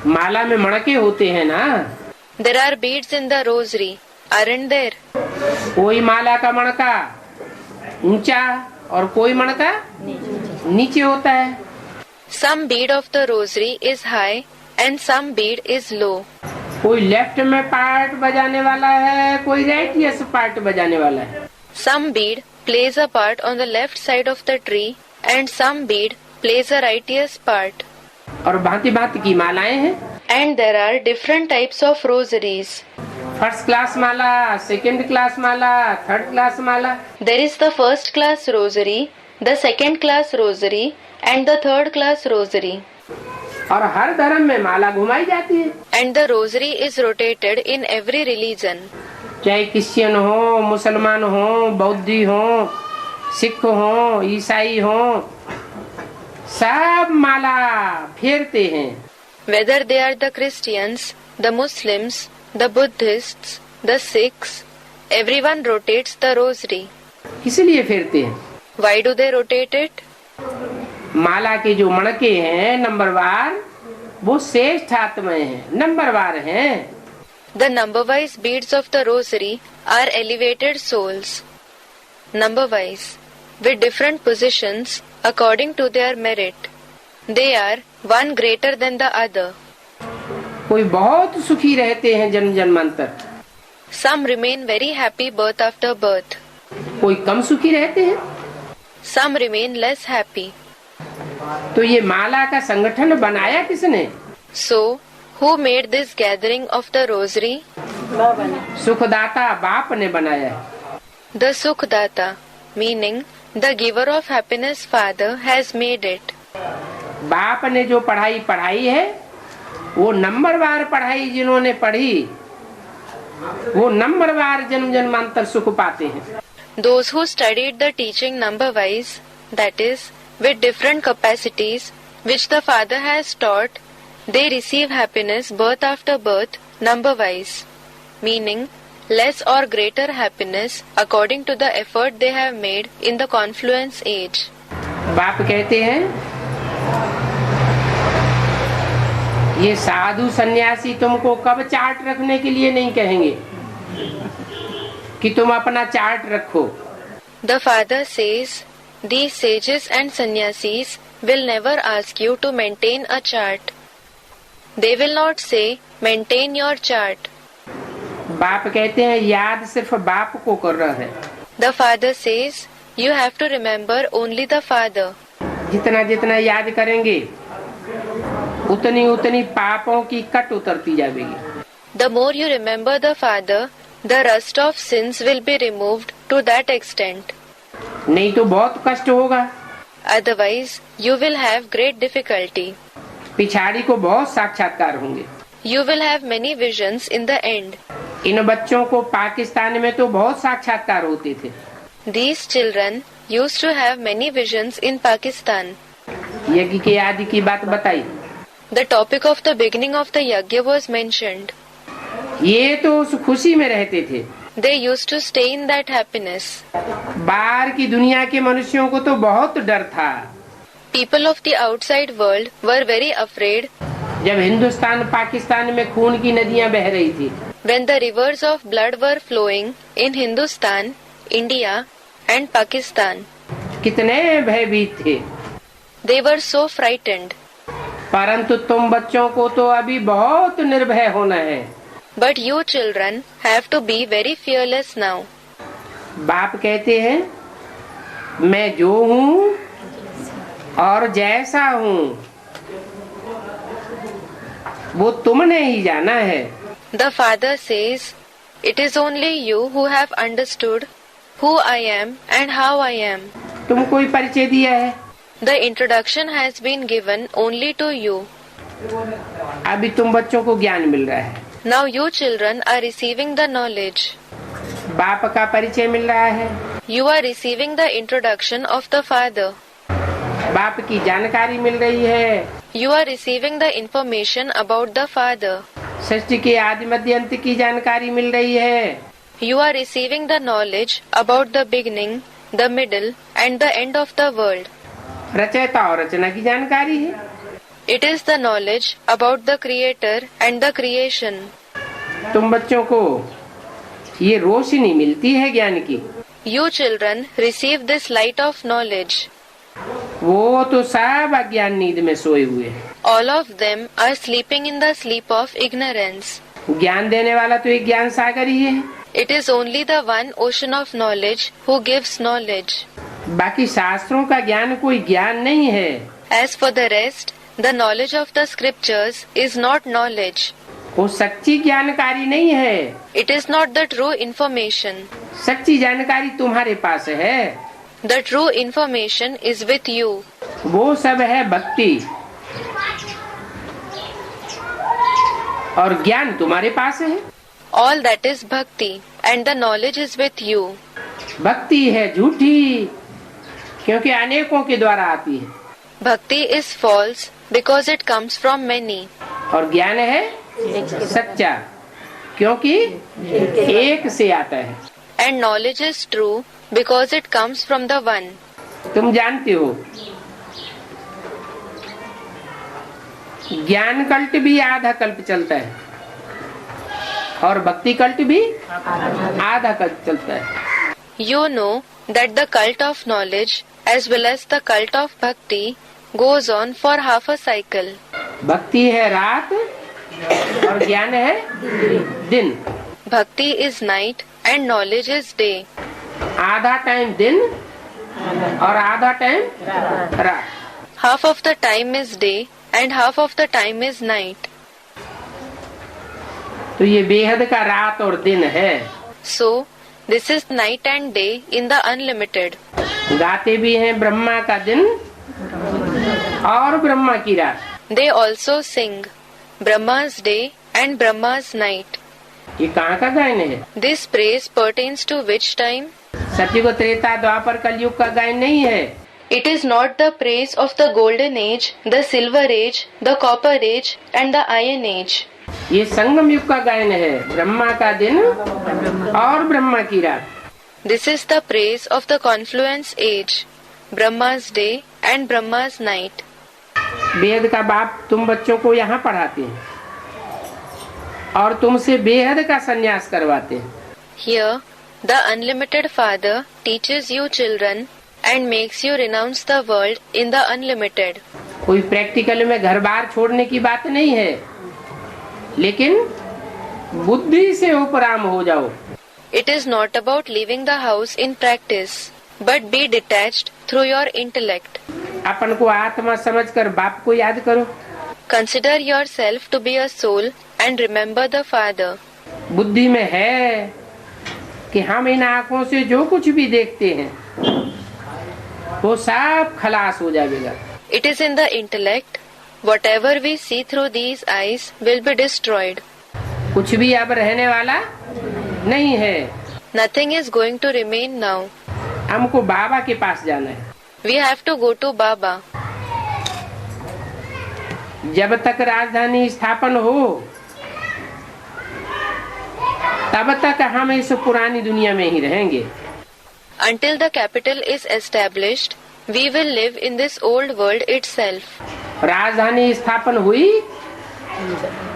माला में मणके होते हैं ना। There are beads in the rosary, aren't there? कोई माला का मणका ऊंचा और कोई मणका नीचे होता है। Some bead of the rosary is high and some bead is low. कोई लेफ्ट में पार्ट बजाने वाला है, कोई राइट पार्ट बजाने वाला है। Some bead plays a part on the left side of the tree and some bead plays a righteous part. और भांति भांति की मालाएं हैं। And there are different types of rosaries. First class Mala, second class Mala, third class Mala. There is the first class rosary, the second class rosary and the third class rosary. और हर धर्म में माला घुमाई जाती है। And the rosary is rotated in every religion. चाहे Christian हो, मुसलमान हो, बौद्धी हो, सिख हो, ईसाई हो, सब माला फेरते हैं। Whether they are the Christians, the Muslims, the Buddhists, the Sikhs, everyone rotates the rosary. इसलिए फेरते हैं। Why do they rotate it? माला के जो मणके हैं नंबरवार, वो श्रेष्ठ आत्माएं हैं, नंबरवार हैं। The number-wise beads of the rosary are elevated souls. Number-wise, with different positions according to their merit. They are one greater than the other. कोई बहुत सुखी रहते हैं जन्म जन्मांतर, Some remain very happy birth after birth. कोई कम सुखी रहते हैं। Some remain less happy. तो ये माला का संगठन बनाया किसने? So, who made this gathering of the rosary? सुखदाता बाप ने बनाया है। The Sukhdata, meaning the giver of happiness father has made it. बाप ने जो पढ़ाई पढ़ाई है, वो नंबरवार पढ़ाई जिन्होंने पढ़ी, वो नंबरवार जन्म जन्मांतर सुख पाते हैं। Those who studied the teaching number-wise, that is, with different capacities, which the father has taught, they receive happiness birth after birth, number-wise, meaning less or greater happiness according to the effort they have made in the confluence age. बाप कहते हैं, ये साधु सन्यासी तुमको कब chart रखने के लिए नहीं कहेंगे कि तुम अपना चार्ट रखो। The father says, these sages and sannyasis will never ask you to maintain a chart. They will not say, maintain your chart. बाप कहते हैं याद सिर्फ बाप को कर रहा है। The father says, you have to remember only the father. जितना जितना याद करेंगे उतनी उतनी पापों की कट उतरती जाएगी। The more you remember the father, the rust of sins will be removed to that extent. नहीं तो बहुत कष्ट होगा। Otherwise, you will have great difficulty. पिछाड़ी को बहुत साक्षात्कार होंगे। You will have many visions in the end. इन बच्चों को पाकिस्तान में तो बहुत साक्षात्कार होते थे। These children used to have many visions in Pakistan. यज्ञ के आदि की बात बताई। The topic of the beginning of the yajna was mentioned. ये तो उस खुशी में रहते थे। They used to stay in that happiness. बाहर की दुनिया के मनुष्यों को तो बहुत डर था। People of the outside world were very afraid जब हिंदुस्तान पाकिस्तान में खून की नदियां बह रही थी, when the rivers of blood were flowing in Hindustan, India and Pakistan. कितने भयभीत थे। They were so frightened. परंतु तुम बच्चों को तो अभी बहुत निर्भय होना है। But you children have to be very fearless now. बाप कहते हैं मैं जो हूँ और जैसा हूँ वो तुमने ही जाना है। The father says, it is only you who have understood who I am and how I am. तुम कोई परिचय दिया है, The introduction has been given only to you. अभी तुम बच्चों को ज्ञान मिल रहा है। Now you children are receiving the knowledge. बाप का परिचय मिल रहा है, You are receiving the introduction of the father. बाप की जानकारी मिल रही है, You are receiving the information about the father. सृष्टि के आदि मध्य अंत की जानकारी मिल रही है। You are receiving the knowledge about the beginning, the middle and the end of the world. रचयिता और रचना की जानकारी है। It is the knowledge about the creator and the creation. तुम बच्चों को ये रोशनी मिलती है ज्ञान की, You children receive this light of knowledge. वो तो सब अज्ञान नींद में सोए हुए हैं। All of them are sleeping in the sleep of ignorance. ज्ञान देने वाला तो एक ज्ञान सागर ही है, It is only the one ocean of knowledge who gives knowledge. बाकी शास्त्रों का ज्ञान कोई ज्ञान नहीं है। As for the rest, the knowledge of the scriptures is not knowledge. वो सच्ची जानकारी नहीं है। It is not the true information. सच्ची जानकारी तुम्हारे पास है, The true information is with you. वो सब है भक्ति, और ज्ञान तुम्हारे पास है। All that is bhakti and the knowledge is with you. भक्ति है झूठी, क्योंकि अनेकों के द्वारा आती है, Bhakti is false because it comes from many. और ज्ञान है सच्चा, क्योंकि एक से आता है। And knowledge is true because it comes from the one. तुम जानते हो ज्ञान कल्ट भी आधा कल्प चलता है और भक्ति कल्ट भी आधा कल्प चलता है। You know that the cult of knowledge as well as the cult of bhakti goes on for half a cycle. भक्ति है रात और ज्ञान है दिन। Bhakti is night and knowledge is day. आधा टाइम दिन और आधा टाइम रात। Half of the time is day and half of the time is night. तो ये बेहद का रात और दिन है। So, this is night and day in the unlimited. गाते भी हैं ब्रह्मा का दिन और ब्रह्मा की रात। They also sing Brahma's day and Brahma's night. ये कहाँ का गायन है? This praise pertains to which time? सतयुग त्रेता द्वापर कलयुग का गायन नहीं है। It is not the praise of the golden age, the silver age, the copper age and the iron age. ये संगम युग का गायन है, ब्रह्मा का दिन और ब्रह्मा की रात। This is the praise of the confluence age, Brahma's day and Brahma's night. वेद का बाप तुम बच्चों को यहाँ पढ़ाते हैं और तुमसे बेहद का संन्यास करवाते हैं। Here, the unlimited Father teaches you children and makes you renounce the world in the unlimited. कोई प्रैक्टिकल में घर बार छोड़ने की बात नहीं है, लेकिन बुद्धि से उपराम हो जाओ। It is not about leaving the house in practice, but be detached through your intellect. अपन को आत्मा समझकर बाप को याद करो। Consider yourself to be a soul and remember the Father. बुद्धि में है कि हम इन आँखों से जो कुछ भी देखते हैं वो सब खलास हो जाएगा। It is in the intellect. Whatever we see through these eyes will be destroyed. कुछ भी अब रहने वाला नहीं है। Nothing is going to remain now. हमको बाबा के पास जाना है। We have to go to Baba. जब तक राजधानी स्थापन हो तब तक हम इस पुरानी दुनिया में ही रहेंगे। Until the capital is established, we will live in this old world itself. राजधानी स्थापन हुई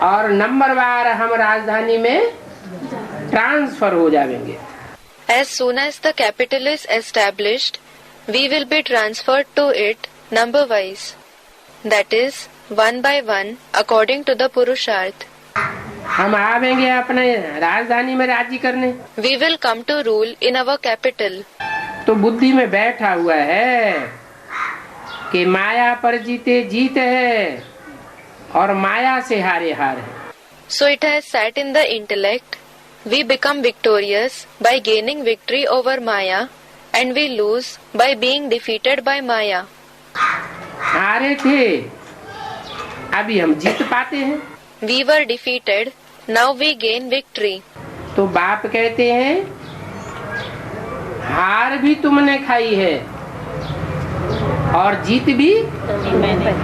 और नंबरवार हम राजधानी में ट्रांसफर हो जाएंगे। As soon as the capital is established, we will be transferred to it number wise. That is, one by one, according to the Purusharth. हम आवेंगे अपने राजधानी में राज्य करने। We will come to rule in our capital. तो बुद्धि में बैठा हुआ है कि माया पर जीते जीत है और माया से हारे हार है। So it has sat in the intellect. We become victorious by gaining victory over Maya, and we lose by being defeated by Maya. हारे थे, अभी हम जीत पाते हैं। We were defeated. Now we gain victory. तो बाप कहते हैं हार भी तुमने खाई है और जीत भी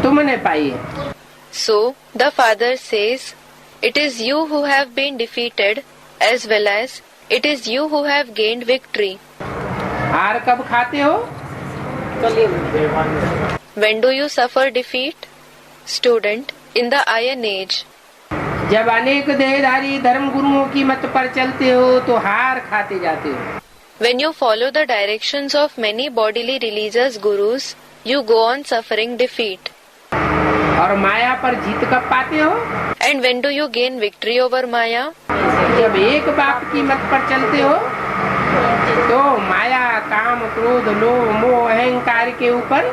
तुमने पाई है। So the father says, it is you who have been defeated, as well as it is you who have gained victory. हार कब खाते हो? When do you suffer defeat? Student, in the Iron Age. जब अनेक देहधारी धर्म गुरुओं की मत पर चलते हो तो हार खाते जाते हो। When you follow the directions of many bodily religious gurus, you go on suffering defeat. और माया पर जीत कब पाते हो? And when do you gain victory over Maya? जब एक बाप की मत पर चलते हो तो माया, काम, क्रोध, लोभ, मोह, अहंकार के ऊपर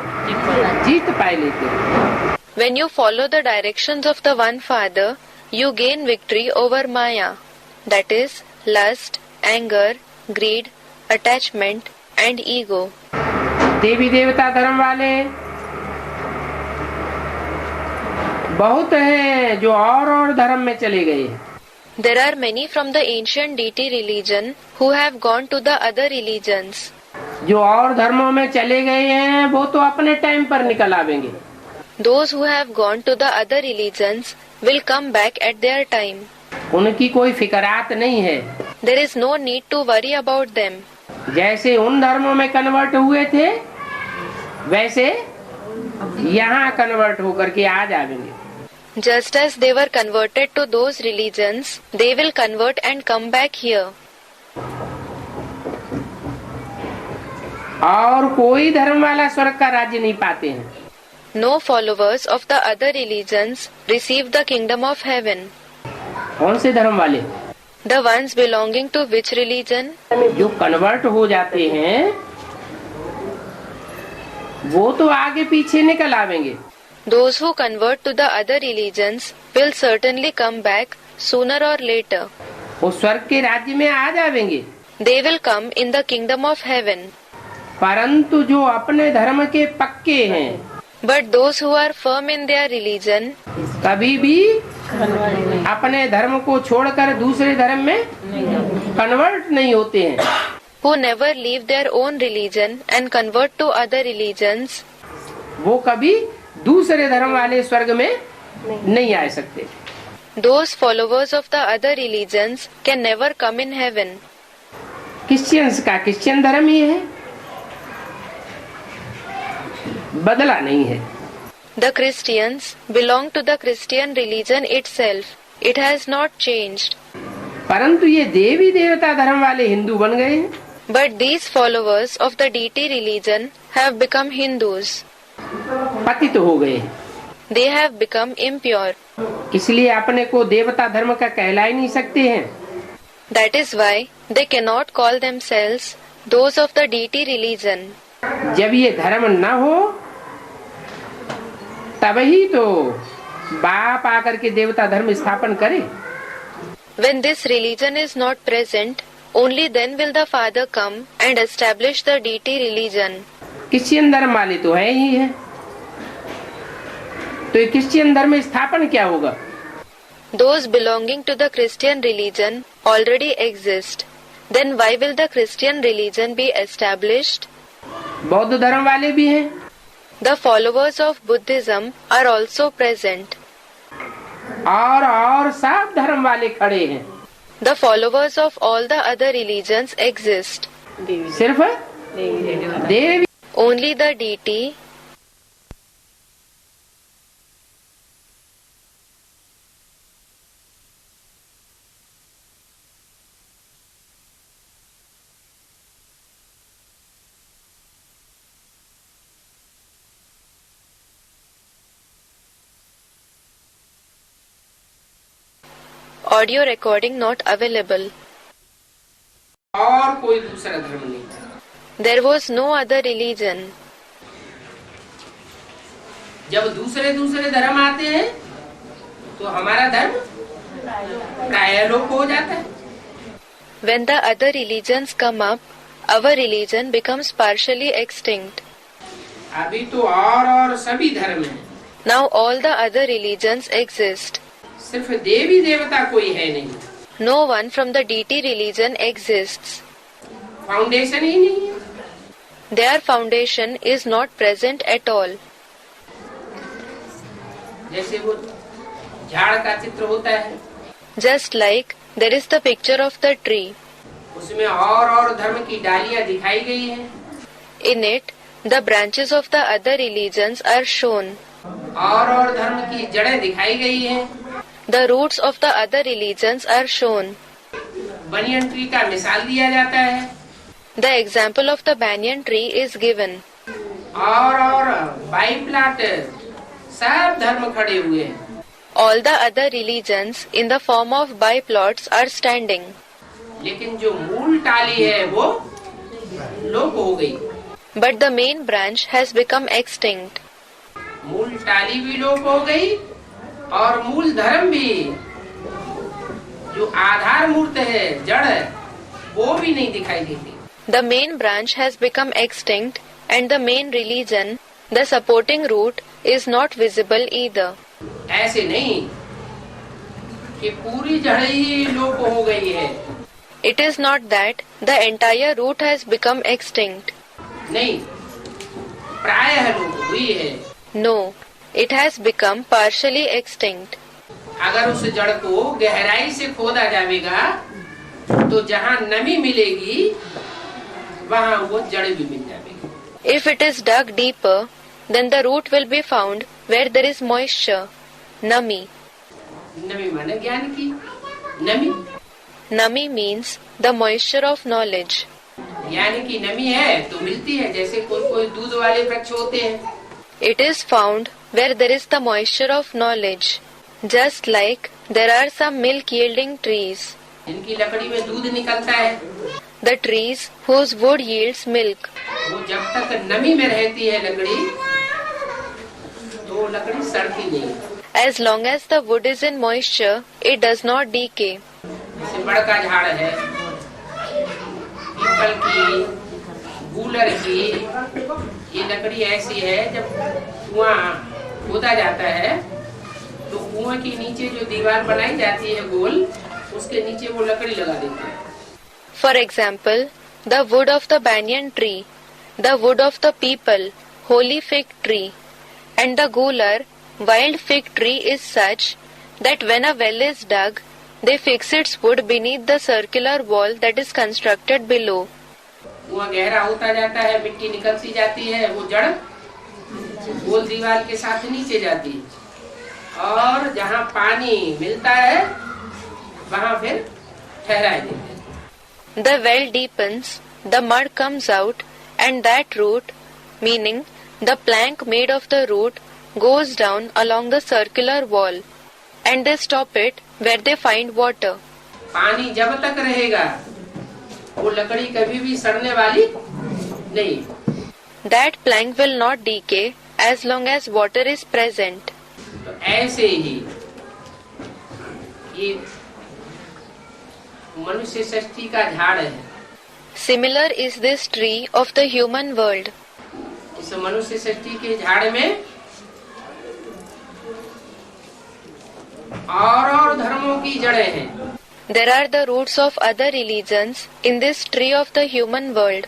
जीत पाए लेते हो। When you follow the directions of the one father, you gain victory over Maya. That is, lust, anger, greed, attachment and ego. देवी देवता धर्म वाले बहुत हैं जो और धर्म में चले गए। There are many from the ancient deity religion who have gone to the other religions. जो और धर्मों में चले गए हैं वो तो अपने टाइम पर निकल आवेंगे। Those who have gone to the other religions will come back at their time. उनकी कोई फिकरात नहीं है। There is no need to worry about them. जैसे उन धर्मों में कन्वर्ट हुए थे वैसे यहाँ कन्वर्ट होकर के आ जाएंगे। Just as they were converted to those religions, they will convert and come back here. और कोई धर्म वाला स्वर्ग का राज्य नहीं पाते हैं। No followers of the other religions receive the kingdom of heaven. कौन से धर्म वाले? The ones belonging to which religion? जो कन्वर्ट हो जाते हैं वो तो आगे पीछे निकल आवेंगे। Those who convert to the other religions will certainly come back sooner or later. वो स्वर्ग के राज्य में आ जाएंगे। They will come in the kingdom of heaven. परंतु जो अपने धर्म के पक्के हैं But those who are firm in their religion कभी भी अपने धर्म को छोड़कर दूसरे धर्म में कन्वर्ट नहीं होते हैं। who never leave their own religion and convert to other religions, वो कभी दूसरे धर्म वाले स्वर्ग में नहीं आ सकते। those followers of the other religions can never come in heaven. Christians का क्रिश्चियन धर्म ही है, बदला नहीं है। The Christians belong to the Christian religion itself. It has not changed. परंतु ये देवी देवता धर्म वाले हिंदू बन गए हैं। But these followers of the deity religion have become Hindus. पतित हो गए, They have become impure. इसलिए अपने को देवता धर्म का कहला ही नहीं सकते हैं। That is why they cannot call themselves those of the deity religion. जब ये धर्म न हो तभी तो बाप आकर के देवता धर्म स्थापन करे। When this religion is not present, only then will the Father come and establish the deity religion. Christian धर्म वाले तो है ही है, तो ये क्रिश्चियन धर्म स्थापन क्या होगा? Those belonging to the Christian religion already exist. Then why will the Christian religion be established? बौद्ध धर्म वाले भी हैं, The followers of Buddhism are also present. और सब धर्म वाले खड़े हैं। The followers of all the other religions exist. सिर्फ देवी Only the deity audio recording not available. और कोई दूसरा धर्म नहीं था। There was no other religion. जब दूसरे दूसरे धर्म आते हैं तो हमारा धर्म प्राय लोप हो जाता है। When the other religions come up, our religion becomes partially extinct. अभी तो और सभी धर्म हैं। Now all the other religions exist. सिर्फ देवी देवता कोई है नहीं। No one from the deity religion exists. Foundation ही नहीं है। Their foundation is not present at all. जैसे वो झाड़ का चित्र होता है, Just like there is the picture of the tree. उसमें और धर्म की डालियां दिखाई गई हैं। In it, the branches of the other religions are shown. और धर्म की जड़ें दिखाई गई हैं। The roots of the other religions are shown. Banyan tree का मिसाल दिया जाता है। The example of the banyan tree is given. और बाई प्लाट सब धर्म खड़े हुए हैं। All the other religions in the form of biplots are standing. लेकिन जो मूल टाली है वो लोप हो गई। But the main branch has become extinct. मूल टाली भी लोप हो गई और मूल धर्म भी, जो आधार मूर्त है, जड़ है, वो भी नहीं दिखाई देती। The main branch has become extinct and the main religion, the supporting root, is not visible either. ऐसे नहीं कि पूरी जड़ ही लोप हो गई है। It is not that the entire root has become extinct. नहीं, प्रायः लोप हुई है। No, it has become partially extinct. अगर उस जड़ को गहराई से खोदा जाएगा तो जहाँ नमी मिलेगी वहाँ वो जड़ भी मिल जाएगी। If it is dug deeper, then the root will be found where there is moisture, nami. नमी माने ज्ञान की नमी। Nami means the moisture of knowledge. ज्ञान की नमी है तो मिलती है, जैसे कोई कोई दूध वाले वृक्ष होते हैं। It is found where there is the moisture of knowledge. Just like there are some milk-yielding trees. जिनकी लकड़ी में दूध निकलता है। The trees whose wood yields milk. वो जब तक नमी में रहती है लकड़ी, तो लकड़ी सड़ती नहीं। As long as the wood is in moisture, it does not decay. जैसे बड़का झाड़ है, पीपल की, गूलर की, ये लकड़ी ऐसी है, जब कुआं खोदा जाता है तो कुआं के नीचे जो दीवार बनाई जाती है गोल, उसके नीचे वो लकड़ी लगा देते हैं। For example, the wood of the banyan tree, the wood of the peepal, holy fig tree, and the gular, wild fig tree is such that when a well is dug, they fix its wood beneath the circular wall that is constructed below. कुआं गहरा होता जाता है, मिट्टी निकलती जाती है, वो जड़ गोल दीवार के साथ नीचे जाती है और जहाँ पानी मिलता है वहाँ फिर ठहराए देते हैं। The well deepens, the mud comes out, and that root, meaning the plank made of the root, goes down along the circular wall, and they stop it where they find water. पानी जब तक रहेगा वो लकड़ी कभी भी सड़ने वाली नहीं। That plank will not decay as long as water is present. तो ऐसे ही ये मनुष्य सृष्टि का झाड़ है। Similar is this tree of the human world. इस मनुष्य सृष्टि के झाड़ में और धर्मों की जड़ें हैं। There are the roots of other religions in this tree of the human world.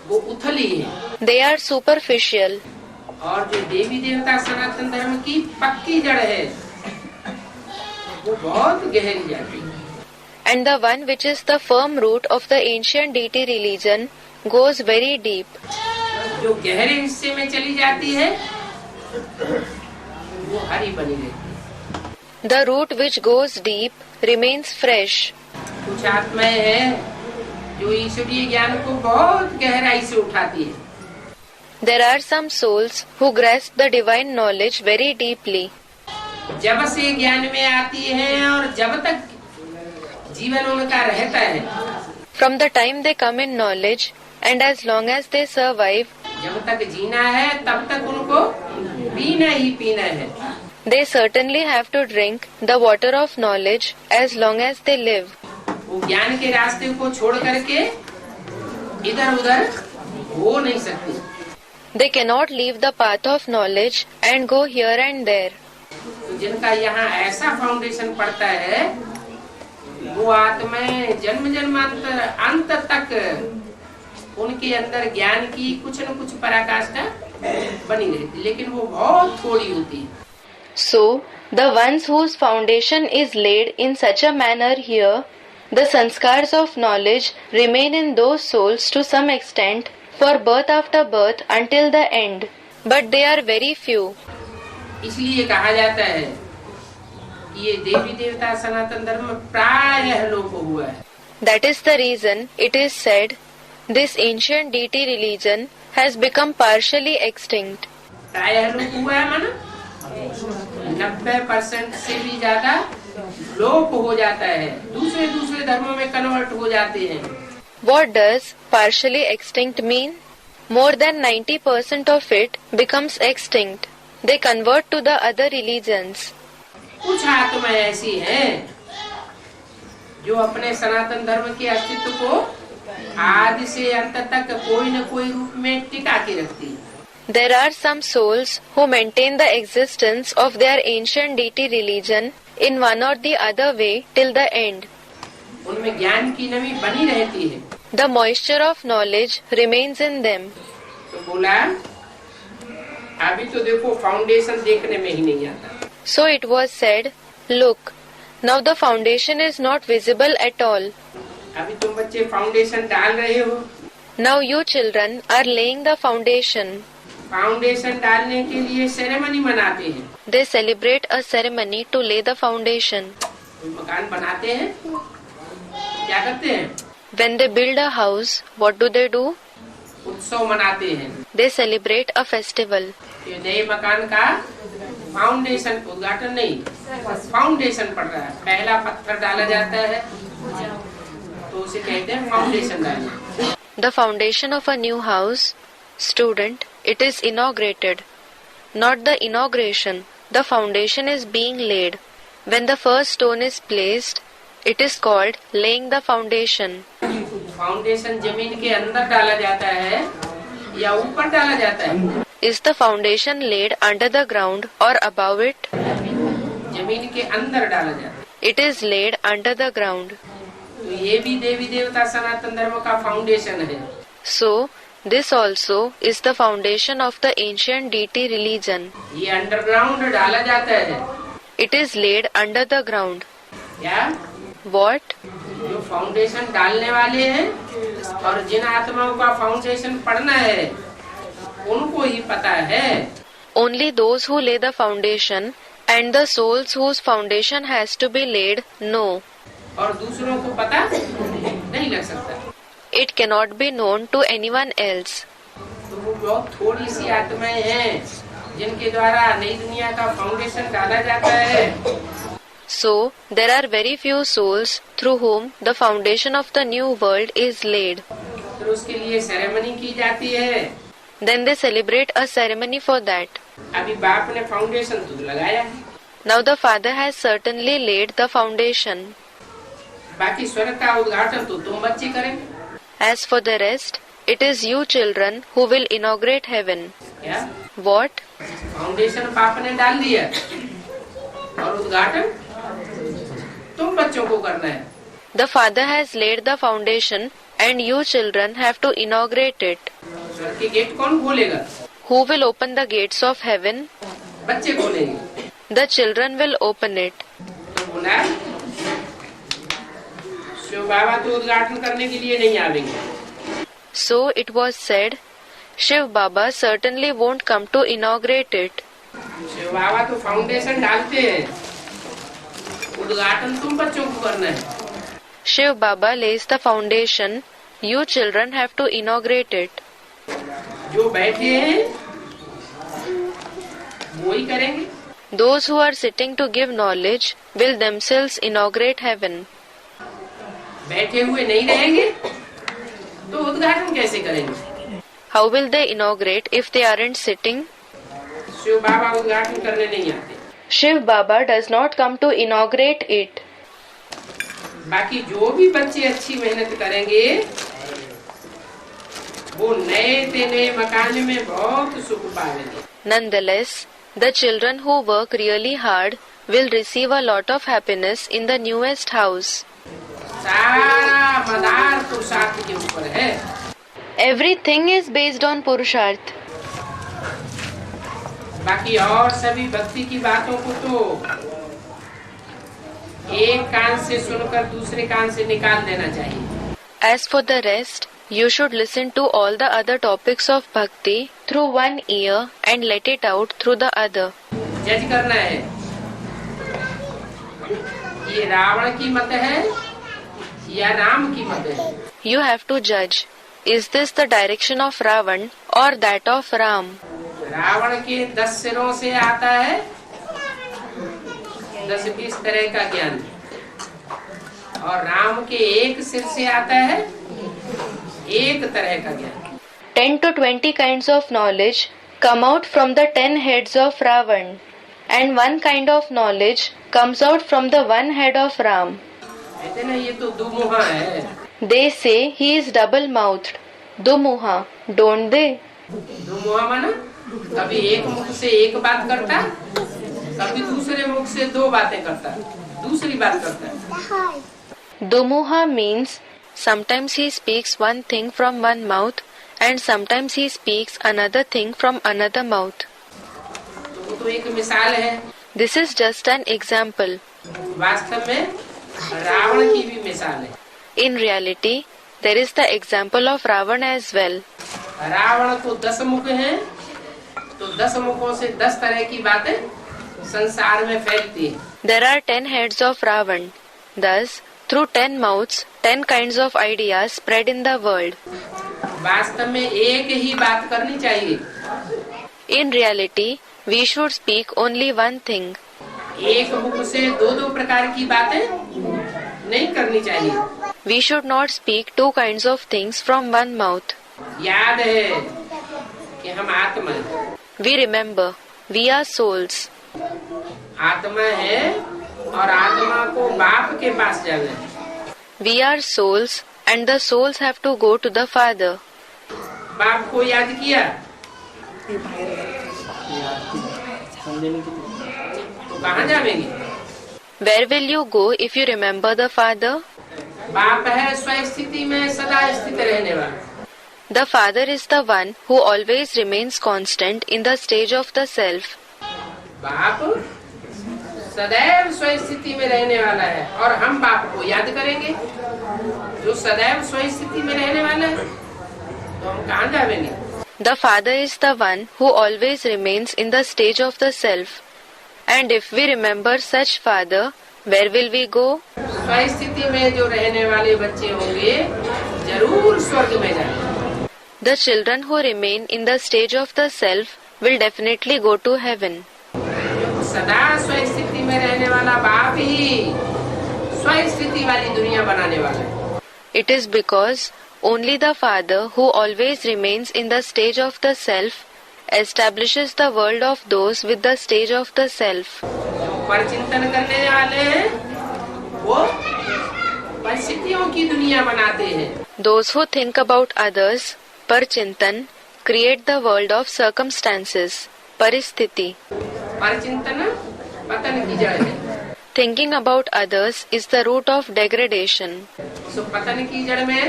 वो उथली है। They are superficial. और जो देवी देवता सनातन धर्म की पक्की जड़ है वो बहुत गहरी जाती है। And the one which is the firm root of the ancient deity religion goes very deep. जो गहरे हिस्से में चली जाती है वो हरी बनी रहती है। The root which goes deep remains fresh. कुछ आत्माएं हैं जो ईश्वरीय ज्ञान को बहुत गहराई से उठाती है। There are some souls who grasp the divine knowledge very deeply. जब से ज्ञान में आती है और जब तक जीवन उनका रहता है, From the time they come in knowledge and as long as they survive, जब तक जीना है तब तक उनको पीना ही पीना है। they certainly have to drink the water of knowledge as long as they live. वो ज्ञान के रास्ते को छोड़ करके इधर उधर हो नहीं सकती। They cannot leave the path of knowledge and go here and there. तो जिनका यहाँ ऐसा फाउंडेशन पड़ता है वो आत्माएं जन्म जन्मांतर अंत तक उनके अंदर ज्ञान की कुछ न कुछ पराकाष्ठा बनी रहती, लेकिन वो बहुत थोड़ी होती है। So, the ones whose foundation is laid in such a manner here, the sanskars of knowledge remain in those souls to some extent for birth after birth until the end. But they are very few. इसलिए कहा जाता है कि ये देवी देवता सनातन धर्म प्रायः लोप हुआ है। That is the reason it is said, this ancient deity religion has become partially extinct. प्रायः लोप हुआ है माना 90% से भी ज्यादा लोप हो जाता है, दूसरे दूसरे धर्मों में कन्वर्ट हो जाते हैं। What does partially extinct mean? More than 90% of it becomes extinct. They convert to the other religions. कुछ आत्माएं ऐसी हैं जो अपने सनातन धर्म के अस्तित्व को आदि से अंत तक कोई न कोई रूप में टिका के रखती है। There are some souls who maintain the existence of their ancient deity religion in one or the other way till the end. उनमें ज्ञान की नमी बनी रहती है। The moisture of knowledge remains in them. तो बोला अभी तो देखो फाउंडेशन देखने में ही नहीं आता। So it was said, look, now the foundation is not visible at all. अभी तुम बच्चे फाउंडेशन डाल रहे हो। Now you children are laying the foundation. Foundation डालने के लिए सेरेमनी मनाते हैं। They celebrate a ceremony to lay the foundation. कोई मकान बनाते हैं क्या करते हैं? When they build a house, what do? उत्सव मनाते हैं। They celebrate a festival. ये नए मकान का फाउंडेशन, उद्घाटन नहीं, फाउंडेशन पड़ रहा है, पहला पत्थर डाला जाता है तो उसे कहते हैं फाउंडेशन डालना। The foundation of a new house, student, it is inaugurated. Not the inauguration, the foundation is being laid. When the first stone is placed, it is called laying the foundation. Foundation जमीन के अंदर डाला जाता है या ऊपर डाला जाता है? Is the foundation laid under the ground or above it? जमीन के अंदर डाला जाता है। It is laid under the ground. तो ये भी देवी देवता सनातन धर्म का फाउंडेशन है। So, this also is the foundation of the ancient deity religion. ये अंडरग्राउंड डाला जाता है। It is laid under the ground. क्या? What? जो फाउंडेशन डालने वाले हैं और जिन आत्माओं का फाउंडेशन पड़ना है उनको ही पता है। Only those who lay the foundation and the souls whose foundation has to be laid know. और दूसरों को पता नहीं लग सकता। It cannot be known to anyone else. तो वो बहुत थोड़ी सी आत्माएं हैं जिनके द्वारा नई दुनिया का फाउंडेशन डाला जाता है। So, there are very few souls through whom the foundation of the new world is laid. फिर उसके लिए सेरेमनी की जाती है। Then they celebrate a ceremony for that. अभी बाप ने फाउंडेशन तो लगाया है, Now the Father has certainly laid the foundation. बाकी स्वर्ग का उद्घाटन तो तुम बच्चे करेंगे। As for the rest, it is you children who will inaugurate heaven. क्या? What? फाउंडेशन पाप ने डाल दिया और उद्घाटन तुम बच्चों को करना है। The Father has laid the foundation and you children have to inaugurate it. स्वर्ग के गेट कौन खोलेगा? Who will open the gates of heaven? बच्चे खोलेंगे। The children will open it. तो बोला शिव बाबा तो उद्घाटन करने के लिए नहीं आवेंगे। So it was said, Shiv Baba certainly won't come to inaugurate it. Shiv बाबा तो फाउंडेशन डालते हैं, उद्घाटन तुम बच्चों को करना है। Shiv Baba lays the foundation. You children have to inaugurate it. जो बैठे हैं वो ही करेंगे। Those who are sitting to give knowledge will themselves inaugurate heaven. बैठे हुए नहीं रहेंगे तो उद्घाटन कैसे करेंगे? How will they inaugurate if they aren't sitting? Shiv बाबा उद्घाटन करने नहीं आते। Shiv Baba does not come to inaugurate it. बाकी जो भी बच्चे अच्छी मेहनत करेंगे वो नए मकान में बहुत सुख पाएंगे। Nonetheless, the children who work really hard will receive a lot of happiness in the newest house. सारा मदार पुरुषार्थ के ऊपर है। Everything is based on Purusharth. बाकी और सभी भक्ति की बातों को तो एक कान से सुनकर दूसरे कान से निकाल देना चाहिए। As for the rest, you should listen to all the other topics of bhakti through one ear and let it out through the other. जज करना है, ये रावण की मत है या राम की मत है। You have to judge. Is this the direction of Ravan or that of Ram? Ravan के 10 सिरों से आता है 10-20 तरह का ज्ञान, और राम के एक सिर से आता है एक तरह का ज्ञान। 10 to 20 kinds of knowledge come out from the 10 heads of Ravan, and one kind of knowledge comes out from the one head of Ram. कहते ना ये तो दुमुहा है। They say he is double-mouthed. Dumuha, don't they? दुमुहा माना कभी एक मुख से एक बात करता, कभी दूसरे मुख से 2 बातें करता, दूसरी बात करता। Dumuha means sometimes he speaks one thing from one mouth and sometimes he speaks another thing from another mouth. तो वो तो एक मिसाल है। This is just an example. वास्तव में रावण की भी मिसाल है। In reality, there is the example of Ravan as well. Ravan को 10 मुख हैं, तो 10 मुखों से 10 तरह की बातें संसार में फैलती है। There are 10 heads of Ravan. Thus, through 10 mouths, 10 kinds of ideas spread in the world. वास्तव में एक ही बात करनी चाहिए। In reality, we should speak only one thing. एक मुख से 2-2 प्रकार की बातें नहीं करनी चाहिए। We should not speak 2 kinds of things from one mouth. याद है कि हम आत्मा हैं। We remember, we are souls. आत्मा है और आत्मा को बाप के पास जाना है। We are souls and the souls have to go to the Father. बाप को याद किया तो कहाँ जाएंगे? Where will you go if you remember the Father? बाप है स्वस्थिति में सदा स्थित रहने वाला। The Father is the one who always remains constant in the stage of the self. बाप सदैव स्वस्थिति में रहने वाला है और हम बाप को याद करेंगे जो सदैव स्वस्थिति में रहने वाला है, तो हम कहाँ जाएंगे? The Father is the one who always remains in the stage of the self. And if we remember such Father, where will we go? स्वस्थिति में जो रहने वाले बच्चे होंगे जरूर स्वर्ग में जाएंगे। The children who remain in the stage of the self will definitely go to heaven. सदा स्वस्थिति में रहने वाला बाप ही स्वस्थिति वाली दुनिया बनाने वाला है। It is because only the Father who always remains in the stage of the self establishes the world of those with the stage of the self. जो परचिंतन करने वाले हैं वो परिस्थितियों की दुनिया बनाते हैं। Those who think about others, Parchintan, create the world of circumstances, Paristhiti. परचिंतन पतन की जड़ है। Thinking about others is the root of degradation. सो पतन की जड़ में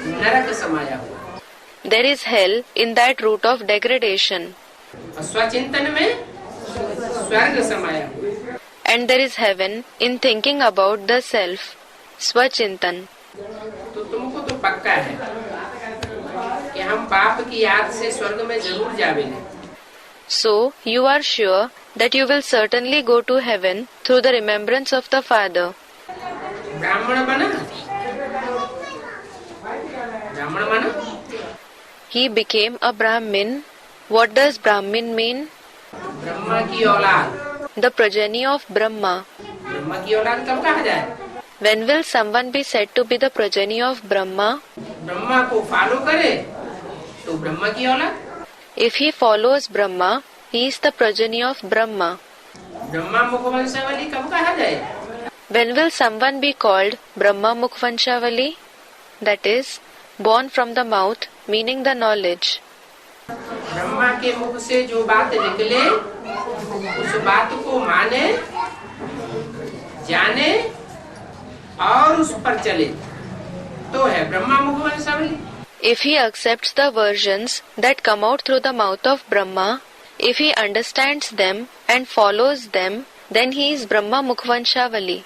नरक समाया हुआ। There is hell in that root of degradation. और स्वचिंतन में स्वर्ग समाया हुआ। And there is heaven in thinking about the self, Swachintan. तो तुमको तो पक्का है कि हम बाप की याद से स्वर्ग में जरूर जावेंगे। So, you are sure that you will certainly go to heaven through the remembrance of the Father. ब्राह्मण बना, ब्राह्मण बना, He became a Brahmin. What does Brahmin mean? Brahma की औलाद। The progeny of Brahma. Brahma की औलाद कब कहा जाए? When will someone be said to be the progeny of Brahma? Brahma को फॉलो करे तो ब्रह्मा की औलाद। If he follows Brahma, he is the progeny of Brahma. Brahma मुखवंशावली कब कहा जाए? When will someone be called Brahma Mukhvanshavali? That is, born from the mouth, meaning the knowledge. Brahma के मुख से जो बात निकले उस बात को माने, जाने और उस पर चले तो है Brahma मुखवंशावली। If he accepts the versions that come out through the mouth of Brahma, if he understands them and follows them, then he is Brahma Mukhvanshavali.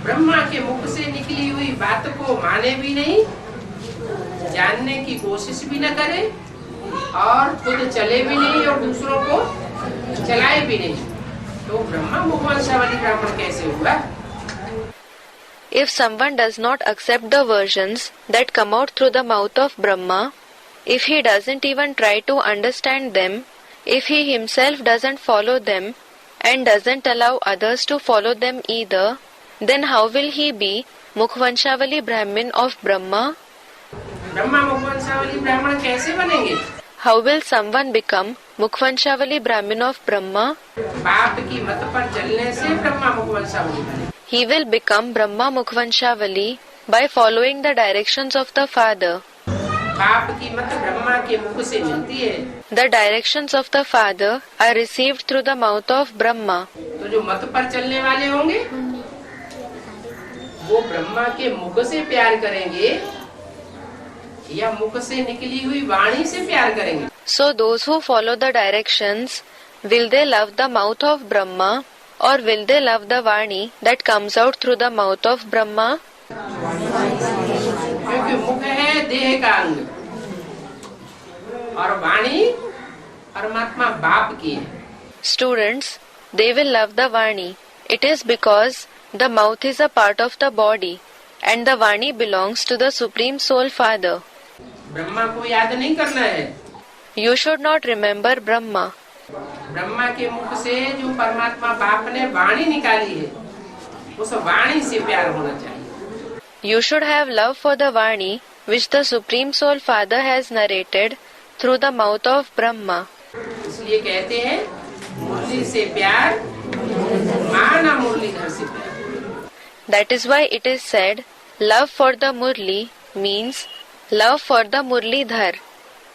Brahma के मुख से निकली हुई बात को माने भी नहीं, जानने की कोशिश भी न करे और खुद चले भी नहीं और दूसरों को चलाए भी नहीं, तो ब्रह्मा मुखवंशावली ब्राह्मण कैसे हुआ? If someone does not accept the versions that come out through the mouth of Brahma, if he doesn't even try to understand them, if he himself doesn't follow them and doesn't allow others to follow them either, then how will he be Mukhvanshavali Brahmin of Brahma? Brahma मुखवंशावली ब्राह्मण कैसे बनेंगे? How will someone become Mukhvanshavali Brahmin of Brahma? बाप की मत पर चलने से ब्रह्मा मुखवंशावली बने। He will become Brahma Mukhvanshavali by following the directions of the Father. बाप की मत ब्रह्मा के मुख से मिलती है, The directions of the Father are received through the mouth of Brahma. तो जो मत पर चलने वाले होंगे वो ब्रह्मा के मुख से प्यार करेंगे या मुख से निकली हुई वाणी से प्यार करेंगे? So those who follow the directions, will they love the mouth of Brahma or will they love the Vani that comes out through the mouth of Brahma? क्योंकि मुख है देह का अंग और वाणी परमात्मा बाप की है। Students, they will love the Vani. It is because the mouth is a part of the body and the Vani belongs to the Supreme Soul Father. Brahma को याद नहीं करना है, You should not remember Brahma. Brahma के मुख से जो परमात्मा बाप ने वाणी निकाली है उस वाणी से प्यार होना चाहिए। You should have love for the Vani which the Supreme Soul Father has narrated through the mouth of Brahma. इसलिए कहते हैं मुरली से प्यार, माना मुरलीधर से प्यार। That is why it is said, love for the Murli means love for the Murlidhar.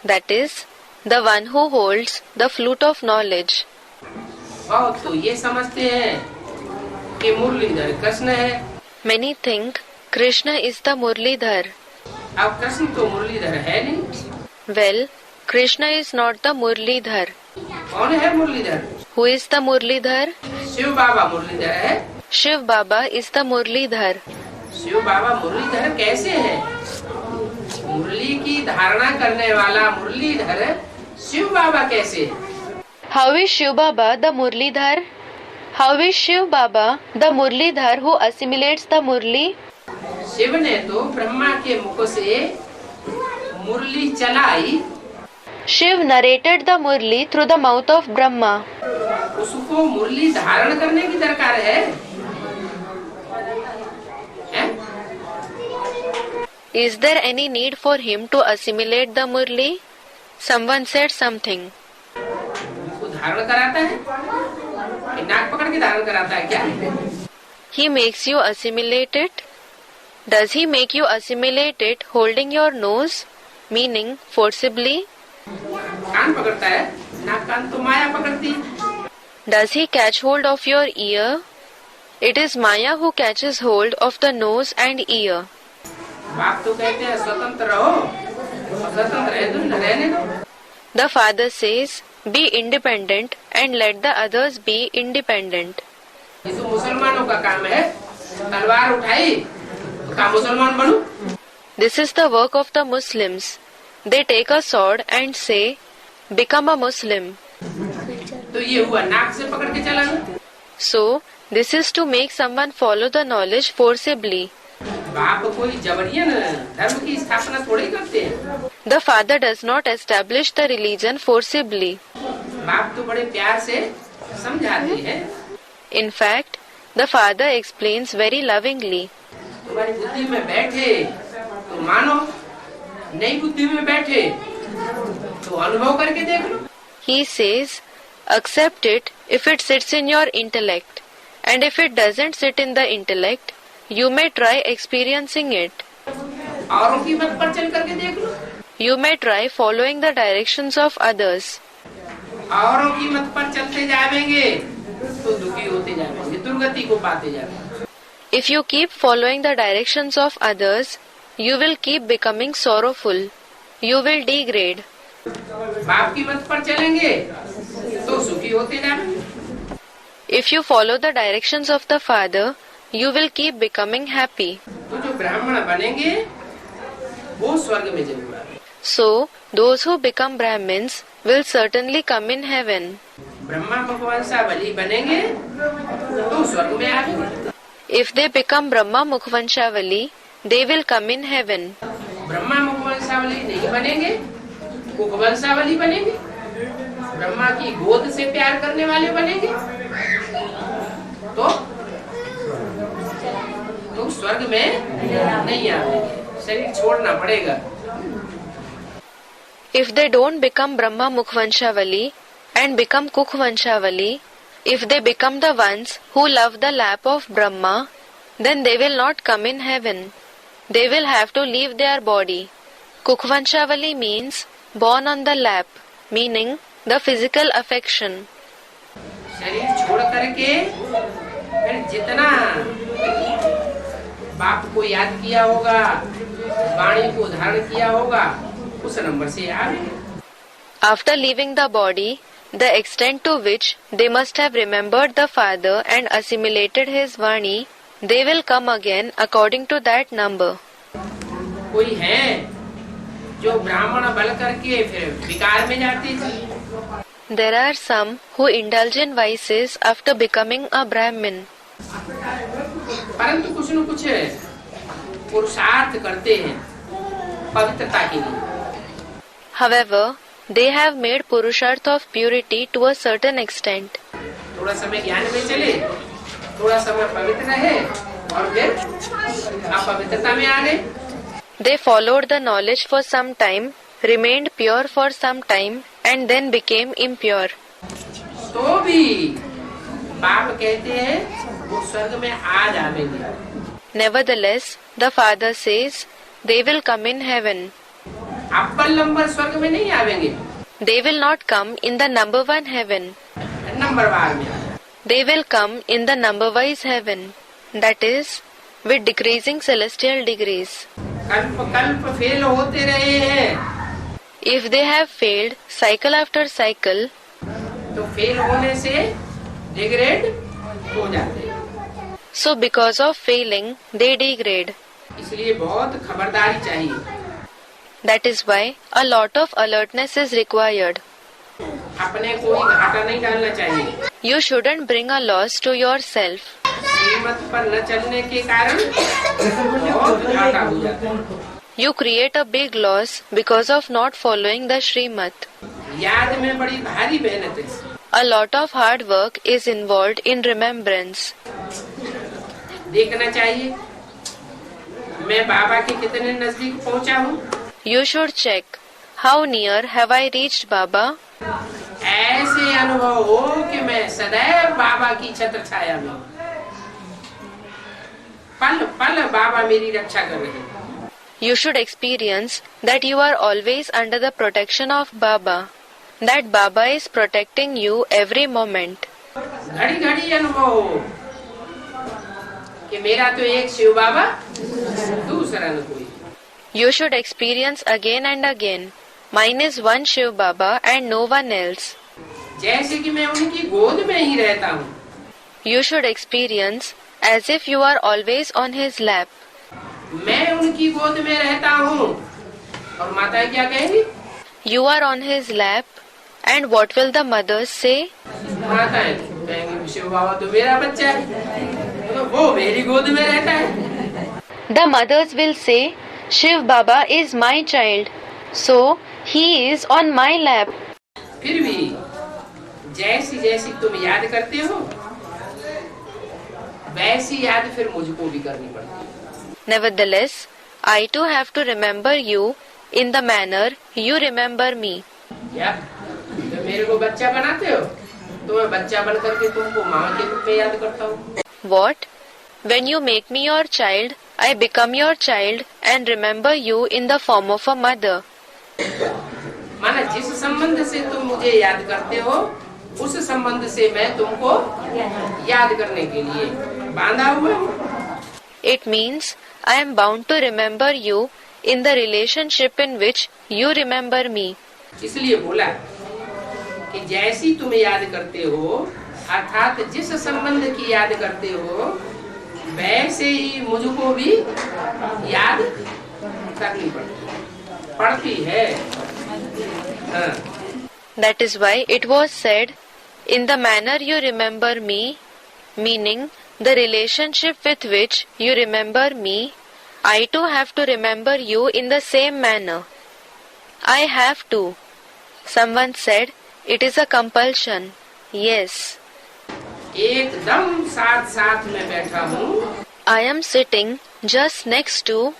That is, the one who holds the flute of knowledge. बहुत तो ये समझते हैं कि मुरलीधर कृष्ण है। Many think Krishna is the Murlidhar. अब कृष्ण तो मुरलीधर है नहीं। Well, Krishna is not the Murlidhar. कौन है Muralidhar? Who is the Murlidhar? Shiv बाबा मुरलीधर है। Shiv Baba is the Murlidhar. Shiv बाबा मुरलीधर कैसे है? मुरली की धारणा करने वाला मुरलीधर शिव बाबा कैसे है? How is Shiv Baba the Murlidhar? How is Shiv Baba the Murlidhar who assimilates the Murli? Shiv ने तो ब्रह्मा के मुख से मुरली चलाई, Shiv narrated the Murli through the mouth of Brahma. उसको मुरली धारण करने की दरकार है? Is there any need for him to assimilate the Murli? Someone said something. उसको धारण कराता है कि नाक पकड़ के धारण कराता है क्या? He makes you assimilate it. Does he make you assimilate it holding your nose, meaning forcibly? कान पकड़ता है, नाक कान तो माया पकड़ती है। Does he catch hold of your ear? It is Maya who catches hold of the nose and ear. बाप तो कहते हैं स्वतंत्र रहो, स्वतंत्र रहने दो। The father says, be independent and let the others be independent. ये तो मुसलमानों का काम है, तलवार उठाई तो क्या मुसलमान बनूं? This is the work of the Muslims. they take a sword and say, "Become a Muslim." तो ये हुआ नाक से पकड़ के चलाना। So, this is to make someone follow the knowledge forcibly. बाप कोई जबरियन धर्म की स्थापना थोड़ी करते हैं। The father does not establish the religion forcibly. बाप तो बड़े प्यार से समझाते हैं। In fact, the father explains very lovingly. तुम्हारी बुद्धि में बैठे तो मानो, नई बुद्धि में बैठे तो अनुभव करके देख लो। He says, accept it if it sits in your intellect, and if it doesn't sit in the intellect, you may try experiencing it. औरों की मत पर चल करके देख लो। You may try following the directions of others. औरों की मत पर चलते जाएंगे तो दुखी होते जाएंगे, दुर्गति को पाते जाएंगे। If you keep following the directions of others, you will keep becoming sorrowful. You will degrade. बाप की मत पर चलेंगे तो सुखी होते जाएंगे। If you follow the directions of the father, you will keep becoming happy. तो जो ब्राह्मण बनेंगे वो स्वर्ग में जरूर आएंगे। So, those who become Brahmins will certainly come in heaven. Brahma मुखवंशावली बनेंगे तो स्वर्ग में आएंगे। If they become Brahma Mukhvanshavali, they will come in heaven. Brahma मुखवंशावली नहीं बनेंगे, मुखवंशावली बनेंगे। ब्रह्मा की गोद से प्यार करने वाले बनेंगे तो स्वर्ग में नहीं आएंगे, शरीर छोड़ना पड़ेगा। If they don't become Brahma Mukhvanshavali and become Kukhvanshavali, if they become the ones who love the lap of Brahma, then they will not come in heaven. They will have to leave their body. Kukhvanshavali means born on the lap, meaning the physical affection. शरीर छोड़ करके फिर जितना बाप को याद किया होगा, वाणी को धारण किया होगा, उस नंबर से आएंगे। After leaving the body, the extent to which they must have remembered the father and assimilated his Vani, they will come again according to that number. कोई है जो ब्राह्मण बन करके फिर विकार में जाते थे। There are some who indulge in vices after becoming a Brahmin. परंतु कुछ न कुछ पुरुषार्थ करते हैं पवित्रता के लिए। However, they have made Purusharth of purity to a certain extent. थोड़ा समय ज्ञान में चले, थोड़ा समय पवित्र रहे और फिर अपवित्रता में आ गए। They followed the knowledge for some time, remained pure for some time, and then became impure. तो भी बाप कहते हैं वो स्वर्ग में आ जाएंगे। Nevertheless, the father says, they will come in heaven. अव्वल नंबर स्वर्ग में नहीं आवेंगे, They will not come in the number one heaven. नंबरवार में आएंगे। They will come in the number-wise heaven, that is, with decreasing celestial degrees. कल्प कल्प fail होते रहे हैं, If they have failed cycle after cycle, तो फेल होने से डिग्रेड हो जाते हैं। so because of failing, they degrade. इसलिए बहुत खबरदारी चाहिए। That is why a lot of alertness is required. अपने कोई घाटा नहीं डालना चाहिए। You shouldn't bring a loss to yourself. श्रीमत पर न चलने के कारण बहुत घाटा हो जाता है। You create a big loss because of not following the Srimad. याद में बड़ी भारी मेहनत है। A lot of hard work is involved in remembrance. देखना चाहिए मैं बाबा के कितने नजदीक पहुंचा हूँ। You should check, how near have I reached Baba? ऐसे अनुभव हो कि मैं सदैव बाबा की छत्र छाया में, पल पल बाबा मेरी रक्षा कर रहे हैं। You should experience that you are always under the protection of Baba, that Baba is protecting you every moment. घड़ी घड़ी अनुभव हो कि मेरा तो एक शिव बाबा, दूसरा न कोई। You should experience again and again, mine is one Shiv Baba and no one else. जैसे कि मैं उनकी गोद में ही रहता हूँ। You should experience as if you are always on his lap. मैं उनकी गोद में रहता हूँ और माताएं क्या कहेंगी? You are on his lap, and what will the mothers say? माताएं कहेंगी शिव बाबा तो मेरा बच्चा है, तो वो मेरी गोद में रहता है। The mothers will say, Shiv Baba is my child, so he is on my lap. फिर भी जैसी जैसी तुम याद करते हो वैसी याद फिर मुझको भी करनी पड़ती है। Nevertheless, I too have to remember you in the manner you remember me. क्या तो मेरे को बच्चा बनाते हो तो मैं बच्चा बन करके तुमको माँ के रूप में याद करता हूँ। What? When you make me your child, I become your child and remember you in the form of a mother. माना जिस संबंध से तुम मुझे याद करते हो उस संबंध से मैं तुमको याद करने के लिए बांधा हुआ हूँ। It means I am bound to remember you in the relationship in which you remember me. इसलिए बोला कि जैसी तुम याद करते हो अर्थात जिस संबंध की याद करते हो वैसे ही मुझको भी याद करनी पड़ती है। हाँ। That is why it was said, in the manner you remember me, meaning the relationship with which you remember me, I too have to remember you in the same manner. I have to. Someone said, it is a compulsion. Yes. एकदम साथ साथ में बैठा हूँ। I am sitting just next to.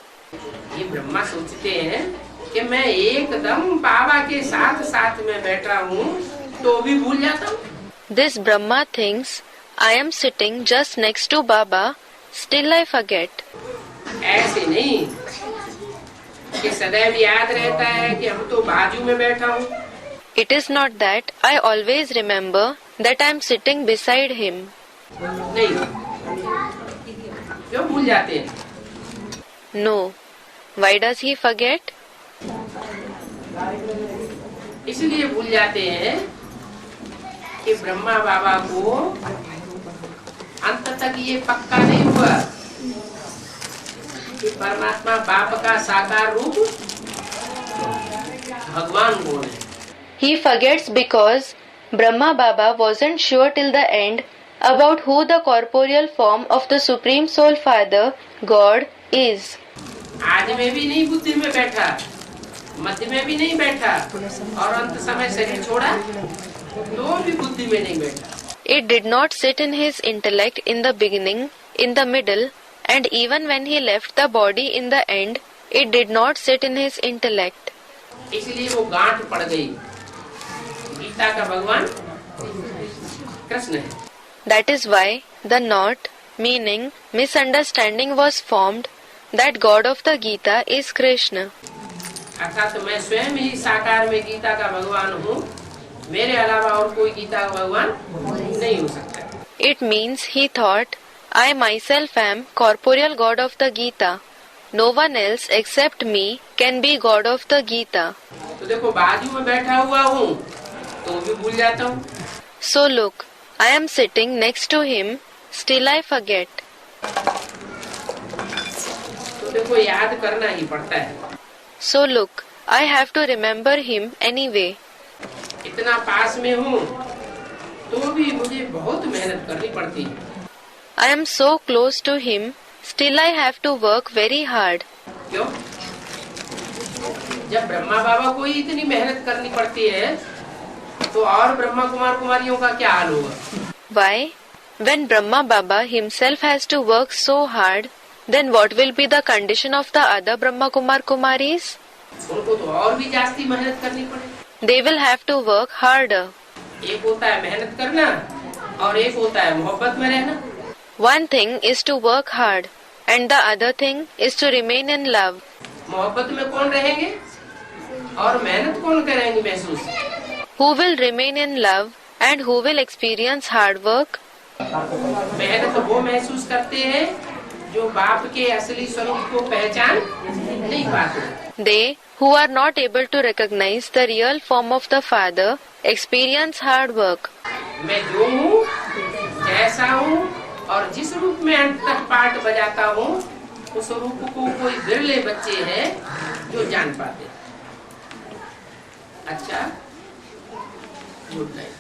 ये ब्रह्मा सोचते हैं कि मैं एकदम बाबा के साथ साथ में बैठा हूँ तो भी भूल जाता हूँ। This Brahma thinks, I am sitting just next to Baba, still I forget. ऐसे नहीं कि सदैव याद रहता है कि हम तो बाजू में बैठा हूँ। It is not that I always remember that I am sitting beside him. नहीं, क्यों भूल जाते हैं? No. Why does he forget? इसलिए भूल जाते हैं कि ब्रह्मा बाबा को अंत तक ये पक्का नहीं हुआ कि परमात्मा बाप का साकार रूप भगवान कौन है। He forgets because Brahma Baba wasn't sure till the end about who the corporeal form of the Supreme Soul Father, God, is. आज में भी नहीं बुद्धि में बैठा, मध्य में भी नहीं बैठा और अंत समय शरीर छोड़ा तो भी बुद्धि में नहीं बैठा। It did not sit in his intellect in the beginning, in the middle, and even when he left the body in the end, it did not sit in his intellect. इसलिए वो गांठ पड़ गई। गीता का भगवान कृष्ण है। That is why the knot, meaning misunderstanding, was formed that God of the Gita is Krishna. अर्थात मैं स्वयं ही साकार में गीता का भगवान हूँ, मेरे अलावा और कोई गीता का भगवान नहीं हो सकता। It means he thought, I myself am corporeal God of the Gita. No one else except me can be God of the Gita. तो देखो बाजू में बैठा हुआ हूँ तो भी भूल जाता हूँ। So look, I am sitting next to him, still I forget. तो देखो याद करना ही पड़ता है। So look, I have to remember him anyway. इतना पास में हूँ तो भी मुझे बहुत मेहनत करनी पड़ती है। I am so close to him, still I have to work very hard. क्यों? जब ब्रह्मा बाबा को ही इतनी मेहनत करनी पड़ती है तो और ब्रह्मा कुमार कुमारियों का क्या हाल होगा? Why? When Brahma Baba himself has to work so hard, then what will be the condition of the other Brahma Kumar Kumaris? उनको तो और भी जास्ती मेहनत करनी पड़े। They will have to work harder. एक होता है मेहनत करना और एक होता है मोहब्बत में रहना। One thing is to work hard, and the other thing is to remain in love. मोहब्बत में कौन रहेंगे और मेहनत कौन करेंगे महसूस? Who will remain in love and who will experience hard work? मेहनत वो महसूस करते हैं जो बाप के असली स्वरूप को पहचान नहीं पाते। They who are not able to recognize the real form of the Father experience hard work. मैं जो हूँ, जैसा हूँ और जिस रूप में अंत तक पाठ बजाता हूँ उस रूप को कोई बिरले बच्चे हैं जो जान पाते। अच्छा, good night.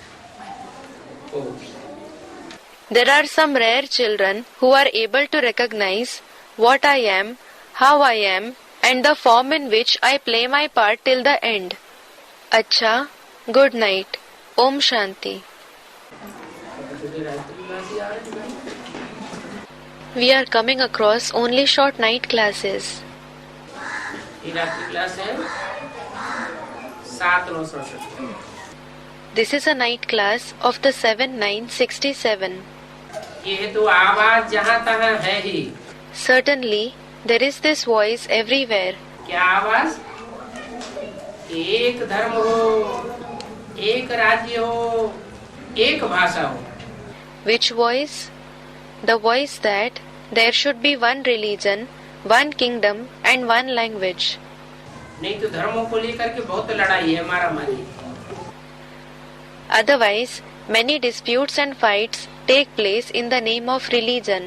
There are some rare children who are able to recognize what I am, how I am, and the form in which I play my part till the end. Acha, good night. Om Shanti. We are coming across only short night classes. ये रात्रि class है 7/9/67। This is a night class of the 7/9/67. ये तो आवाज जहाँ तहाँ है ही। Certainly, there is this voice everywhere. क्या आवाज? एक धर्म हो, एक राज्य हो, एक भाषा हो। Which voice? The voice that there should be one religion, one kingdom, and one language. नहीं तो धर्मों को लेकर के बहुत लड़ाई है, मारा मारी। Otherwise, many disputes and fights take place in the name of religion.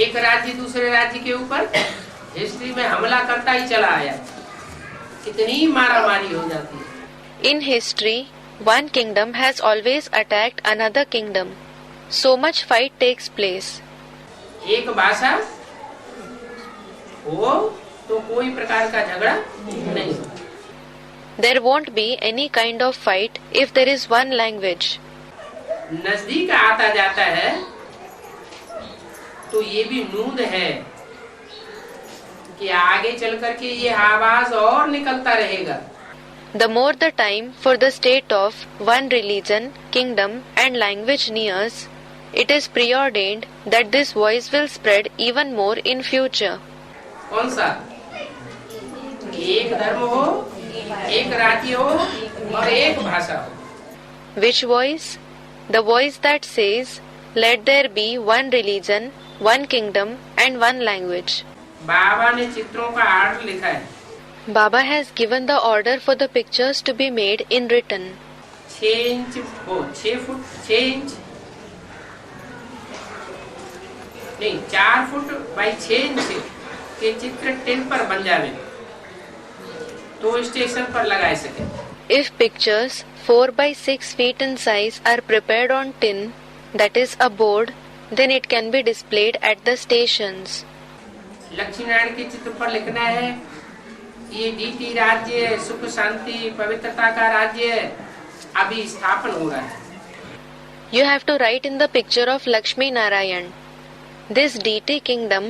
एक राज्य दूसरे राज्य के ऊपर हिस्ट्री में हमला करता ही चला आया, कितनी मारामारी हो जाती है। In history, one kingdom has always attacked another kingdom. So much fight takes place. एक भाषा हो तो कोई प्रकार का झगड़ा नहीं हो। There won't be any kind of fight if there is one language. नजदीक आता जाता है तो ये भी नूद है कि आगे चल करके ये आवाज और निकलता रहेगा। The more the time for the state of one religion, kingdom, and language nears, it is preordained that this voice will spread even more in future. कौन सा? एक धर्म हो, एक राज्य हो और एक भाषा हो। Which voice? The voice that says, "Let there be one religion, one kingdom, and one language." बाबा ने चित्रों का आर्डर लिखा है। Baba has given the order for the pictures to be made in written. 6 inch हो, 6 foot 6 inch नहीं, 4 foot by 6 inch के चित्र tin पर बन जावे तो स्टेशन पर लगाए सके। If pictures 4 by 6 feet in size are prepared on tin, that is a board, then it can be displayed at the stations. Lakshmi Narayan के चित्र पर लिखना है ये डीटी राज्य सुख शांति पवित्रता का राज्य अभी स्थापन हो रहा है। You have to write in the picture of Lakshmi Narayan, this deity kingdom,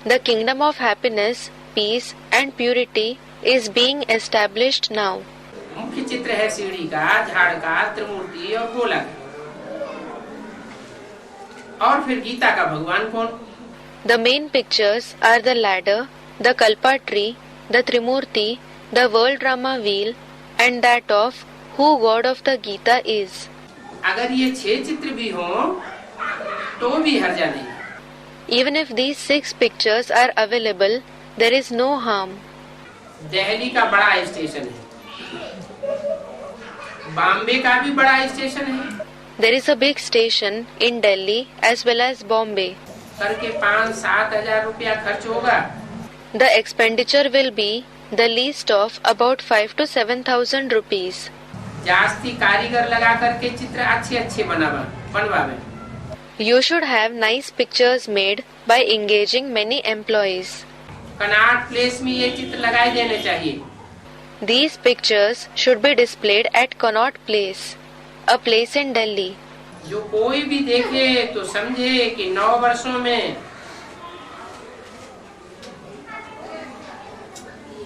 the kingdom of happiness, peace, and purity, is being established now. मुख्य चित्र है सीढ़ी का, झाड़ का, त्रिमूर्ति और गोलक। और फिर गीता का भगवान कौन? The main pictures are the ladder, the kalpa tree, the trimurti, the world drama wheel, and that of who God of the Gita is. अगर ये 6 चित्र भी हों तो भी हर्जा नहीं। Even if these 6 pictures are available, there is no harm. Delhi का बड़ा स्टेशन है, बॉम्बे का भी बड़ा स्टेशन है। There is a big station in Delhi as well as Bombay. करके 5-7 हजार रुपया खर्च होगा। The expenditure will be the least of about 5 to 7,000 rupees. जास्ती कारीगर लगा करके चित्र अच्छे बनवावे। You should have nice pictures made by engaging many employees. Connaught place में ये चित्र लगाए देने चाहिए। These pictures should be displayed at Connaught Place, a place in Delhi. जो कोई भी देखे तो समझे कि 9 वर्षों में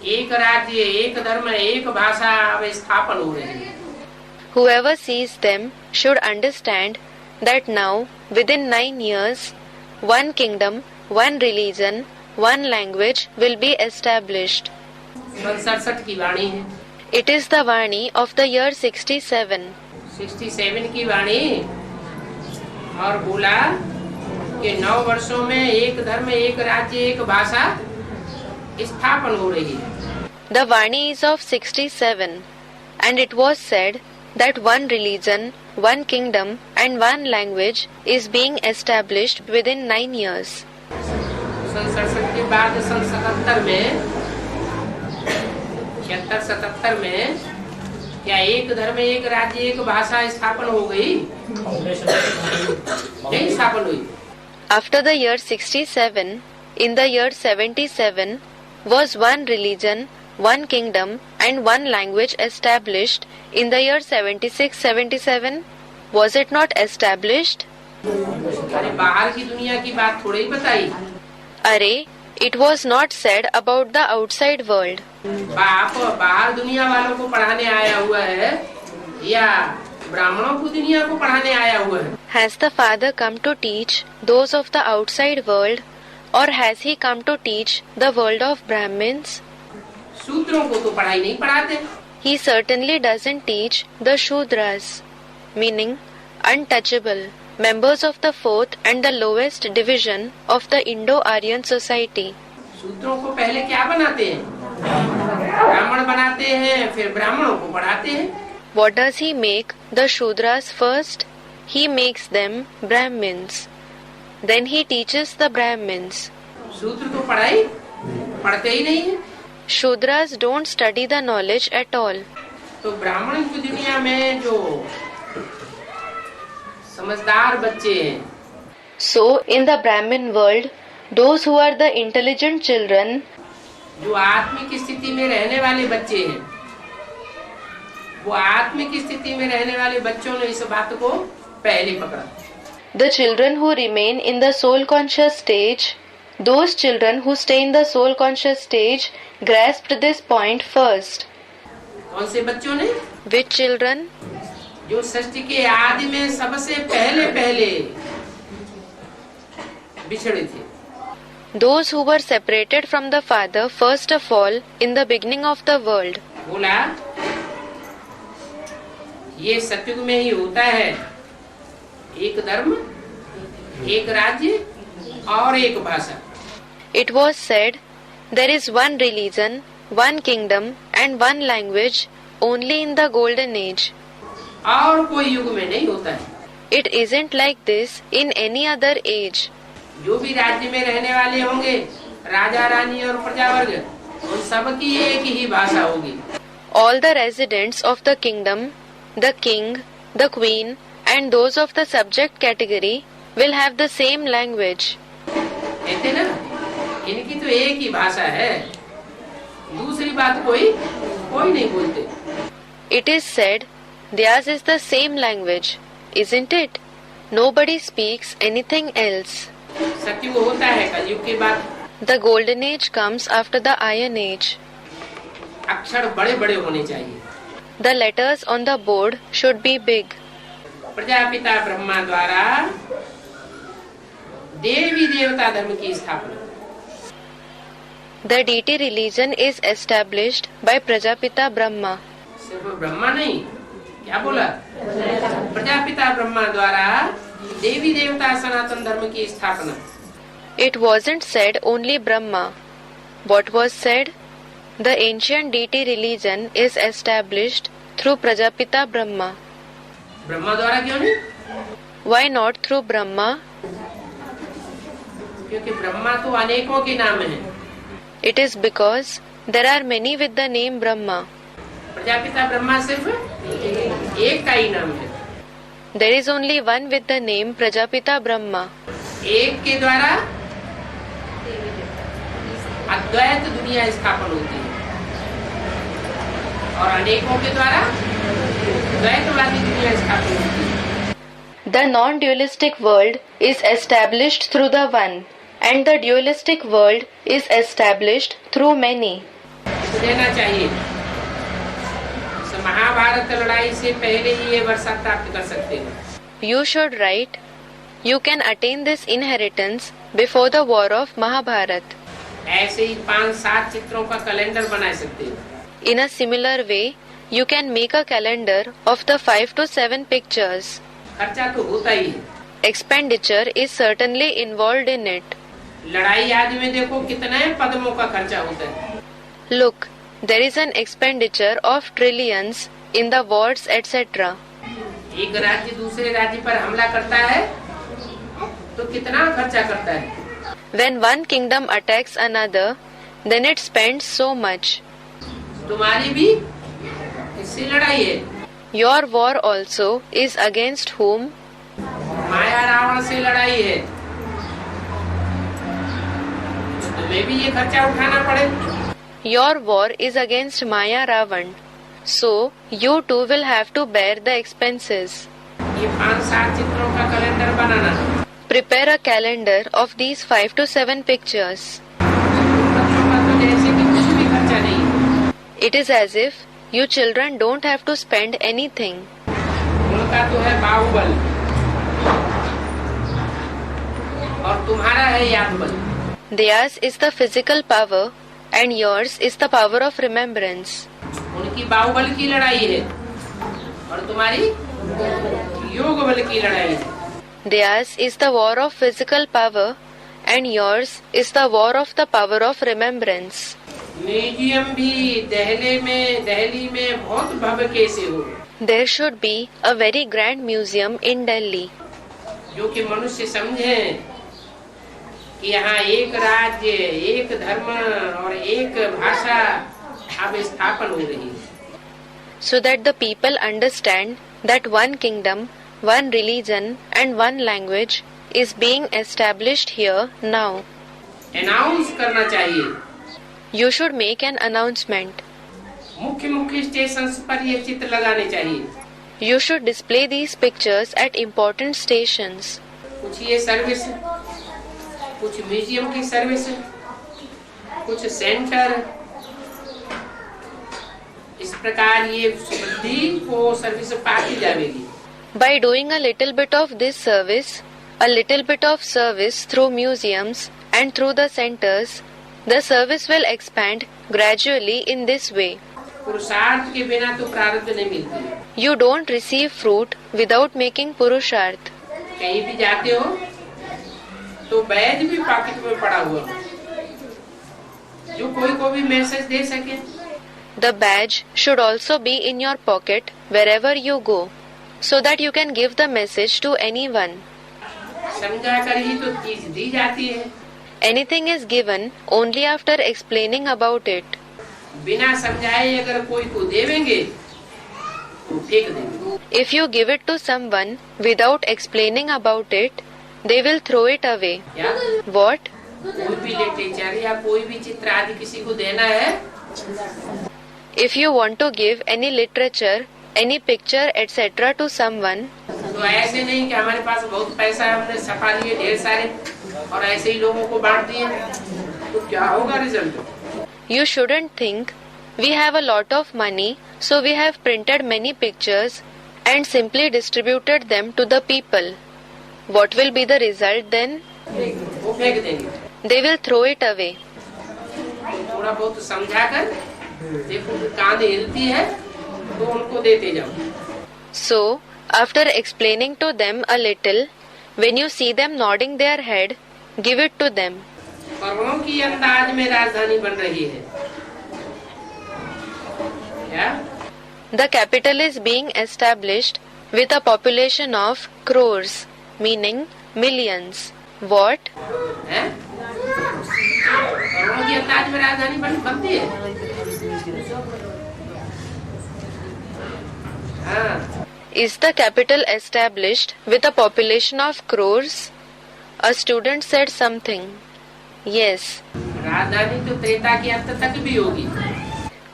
एक राज्य, एक धर्म, एक भाषा अब स्थापन हो रही है। Whoever sees them should understand that now, within 9 years, one kingdom, one religion, one language will be established. 67 की वाणी है। It is the Vani of the year 67. 67 की वाणी और बोला कि 9 वर्षों में एक धर्म, एक राज्य, एक भाषा स्थापन हो रही है। The Vani is of 67, and it was said that one religion, one kingdom, and one language is being established within 9 years. सन 67 के बाद सन 77 में 76-77 में क्या एक धर्म एक राज्य एक भाषा स्थापन हो गई? नहीं स्थापन हुई। After the year 67, in the year 77, was one religion, one kingdom, and one language established in the year 76-77? Was it not established? अरे बाहर की दुनिया की बात थोड़ी ही बताई। Array, it was not said about the outside world. बाप बाहर दुनिया वालों को पढ़ाने आया हुआ है या ब्राह्मणों को दुनिया को पढ़ाने आया हुआ है? Has the Father come to teach those of the outside world, or has he come to teach the world of Brahmins? शूद्रों को तो पढ़ाई नहीं पढ़ाते। He certainly doesn't teach the Shudras, meaning untouchable, members of the fourth and the lowest division of the Indo-Aryan society. शूद्रों को पहले क्या बनाते हैं? ब्राह्मण बनाते हैं, फिर ब्राह्मणों को पढ़ाते हैं। What does he make the Shudras first? He makes them Brahmins. Then he teaches the Brahmins. शूद्र तो पढ़ाई पढ़ते ही नहीं है। Shudras don't study the knowledge at all. तो ब्राह्मण की दुनिया में जो समझदार बच्चे हैं, So, in the Brahmin world, those who are the intelligent children, जो आत्मिक स्थिति में रहने वाले बच्चे हैं, वो आत्मिक स्थिति में रहने वाले बच्चों ने इस बात को पहले पकड़ा। the children who remain in the soul conscious stage, those children who stay in the soul conscious stage grasped this point first. कौन से बच्चों ने? Which children? जो सृष्टि के आदि में सबसे पहले पहले बिछड़े थे। Those who were separated from the Father first of all in the beginning of the world. बोला ये सतयुग में ही होता है, एक धर्म एक राज्य और एक भाषा। It was said, there is one religion, one kingdom and one language only in the golden age. और कोई युग में नहीं होता है। It isn't like this in any other age. जो भी राज्य में रहने वाले होंगे, राजा रानी और प्रजावर्ग, उन सब की एक ही भाषा होगी। All the residents of the kingdom, the king, the queen and those of the subject category will have the same language. कहते ना, इनकी तो एक ही भाषा है, दूसरी बात कोई नहीं बोलते। It is said, theirs is the same language, isn't it? Nobody speaks anything else. सतयुग होता है कलयुग के बाद। The golden age comes after the iron age. अक्षर बड़े बड़े होने चाहिए। The letters on the board should be big. Prajapita Brahma द्वारा देवी देवता धर्म की स्थापना। The deity religion is established by Prajapita Brahma. सिर्फ ब्रह्मा नहीं, क्या बोला? प्रजापिता ब्रह्मा द्वारा देवी देवता सनातन धर्म की स्थापना। It wasn't said only Brahma. What was said? The ancient deity religion is established through Prajapita Brahma. Brahma द्वारा क्यों नहीं? Why not through Brahma? क्योंकि ब्रह्मा तो अनेकों के नाम है। It is because there are many with the name Brahma. Prajapita Brahma सिर्फ एक का ही नाम है। There is only one with the name Prajapita Brahma. एक के द्वारा अद्वैत दुनिया स्थापन होती है और अनेकों के द्वारा द्वैतवादी दुनिया स्थापन होती है। The non-dualistic world is established through the one, and the dualistic world is established through many. देना चाहिए। महाभारत लड़ाई से पहले ही ये वर्षा प्राप्त कर सकते हो। You should write. You can attain this inheritance before the war of Mahabharat. ऐसे ही 5-7 चित्रों का कैलेंडर बना सकते हो। In a similar way, you can make a calendar of the 5 to 7 pictures. खर्चा तो होता ही है। Expenditure is certainly involved in it. लड़ाई आदि में देखो कितने पद्मों का खर्चा होता है। Look, there is an expenditure of trillions in the wars, etc. एक राज्य दूसरे राज्य पर हमला करता है तो कितना खर्चा करता है। When one kingdom attacks another, then it spends so much. तुम्हारी भी किससे लड़ाई है? Your war also is against whom? माया रावण से लड़ाई है। तुम्हें भी ये खर्चा उठाना पड़े। Your war is against Maya Ravan. So, you too will have to bear the expenses. ये 5-7 चित्रों का calendar banana. Prepare a calendar of these 5 to 7 pictures. बच्चों का तो जैसे कि कुछ भी खर्चा नहीं। It is as if you children don't have to spend anything. उनका तो है बाहुबल और तुम्हारा है याद बल। Theirs is the physical power and yours is the power of remembrance. उनकी बाहुबल की लड़ाई है और तुम्हारी योग बल की लड़ाई है। Theirs is the war of physical power and yours is the war of the power of remembrance. Museum भी दिल्ली में बहुत भव्य कैसे हो। There should be a very grand museum in Delhi. जो कि मनुष्य समझे कि यहाँ एक राज्य, एक धर्म और एक भाषा अब स्थापन हो रही है। So that the people understand that one kingdom, one religion and one language is being established here now. Announce करना चाहिए। You should make an announcement. मुख्य स्टेशन पर ये चित्र लगाने चाहिए। You should display these pictures at important stations. कुछ ये सर्विस, कुछ म्यूजियम की सर्विस, कुछ सेंटर, इस प्रकार ये समृद्धि को सर्विस पाती जाएगी। By doing a little bit of this service, a little bit of service through museums and through the centers, the service will expand gradually in this way. पुरुषार्थ के बिना तो प्रारब्ध नहीं मिलती। You don't receive fruit without making purusharth. कहीं भी जाते हो तो बैज भी पॉकेट में पड़ा हुआ हो, जो कोई को भी मैसेज दे सके। The badge should also be in your pocket wherever you go, so that you can give the message to anyone. समझा कर ही तो चीज दी जाती है। Anything is given only after explaining about it. बिना समझाए अगर कोई को देवेंगे तो फेंक देंगे। If you give it to someone without explaining about it, they will throw it away. क्या? What? कोई भी लिटरेचर या कोई भी चित्र आदि किसी को देना है, If you want to give any literature, any picture, etc. to someone, तो ऐसे नहीं कि हमारे पास बहुत पैसा है, हमने छपा लिए ढेर सारे और ऐसे ही लोगों को बांट दिए, तो क्या होगा result? you shouldn't think we have a lot of money, so we have printed many pictures and simply distributed them to the people. What will be the result then? वो फेंक देंगे। They will throw it away. थोड़ा बहुत समझा कर देखो कान हिलती है तो उनको देते जाओ। So, after explaining to them a little, when you see them nodding their head, give it to them. करोड़ों की अंदाज में राजधानी बन रही है। क्या? The capital is being established with a population of crores, meaning millions. What? है? करोड़ों की अंदाज में राजधानी बनती है। हाँ। Is the capital established with a population of crores? A student said something. Yes. राजधानी तो त्रेता के अंत तक भी होगी।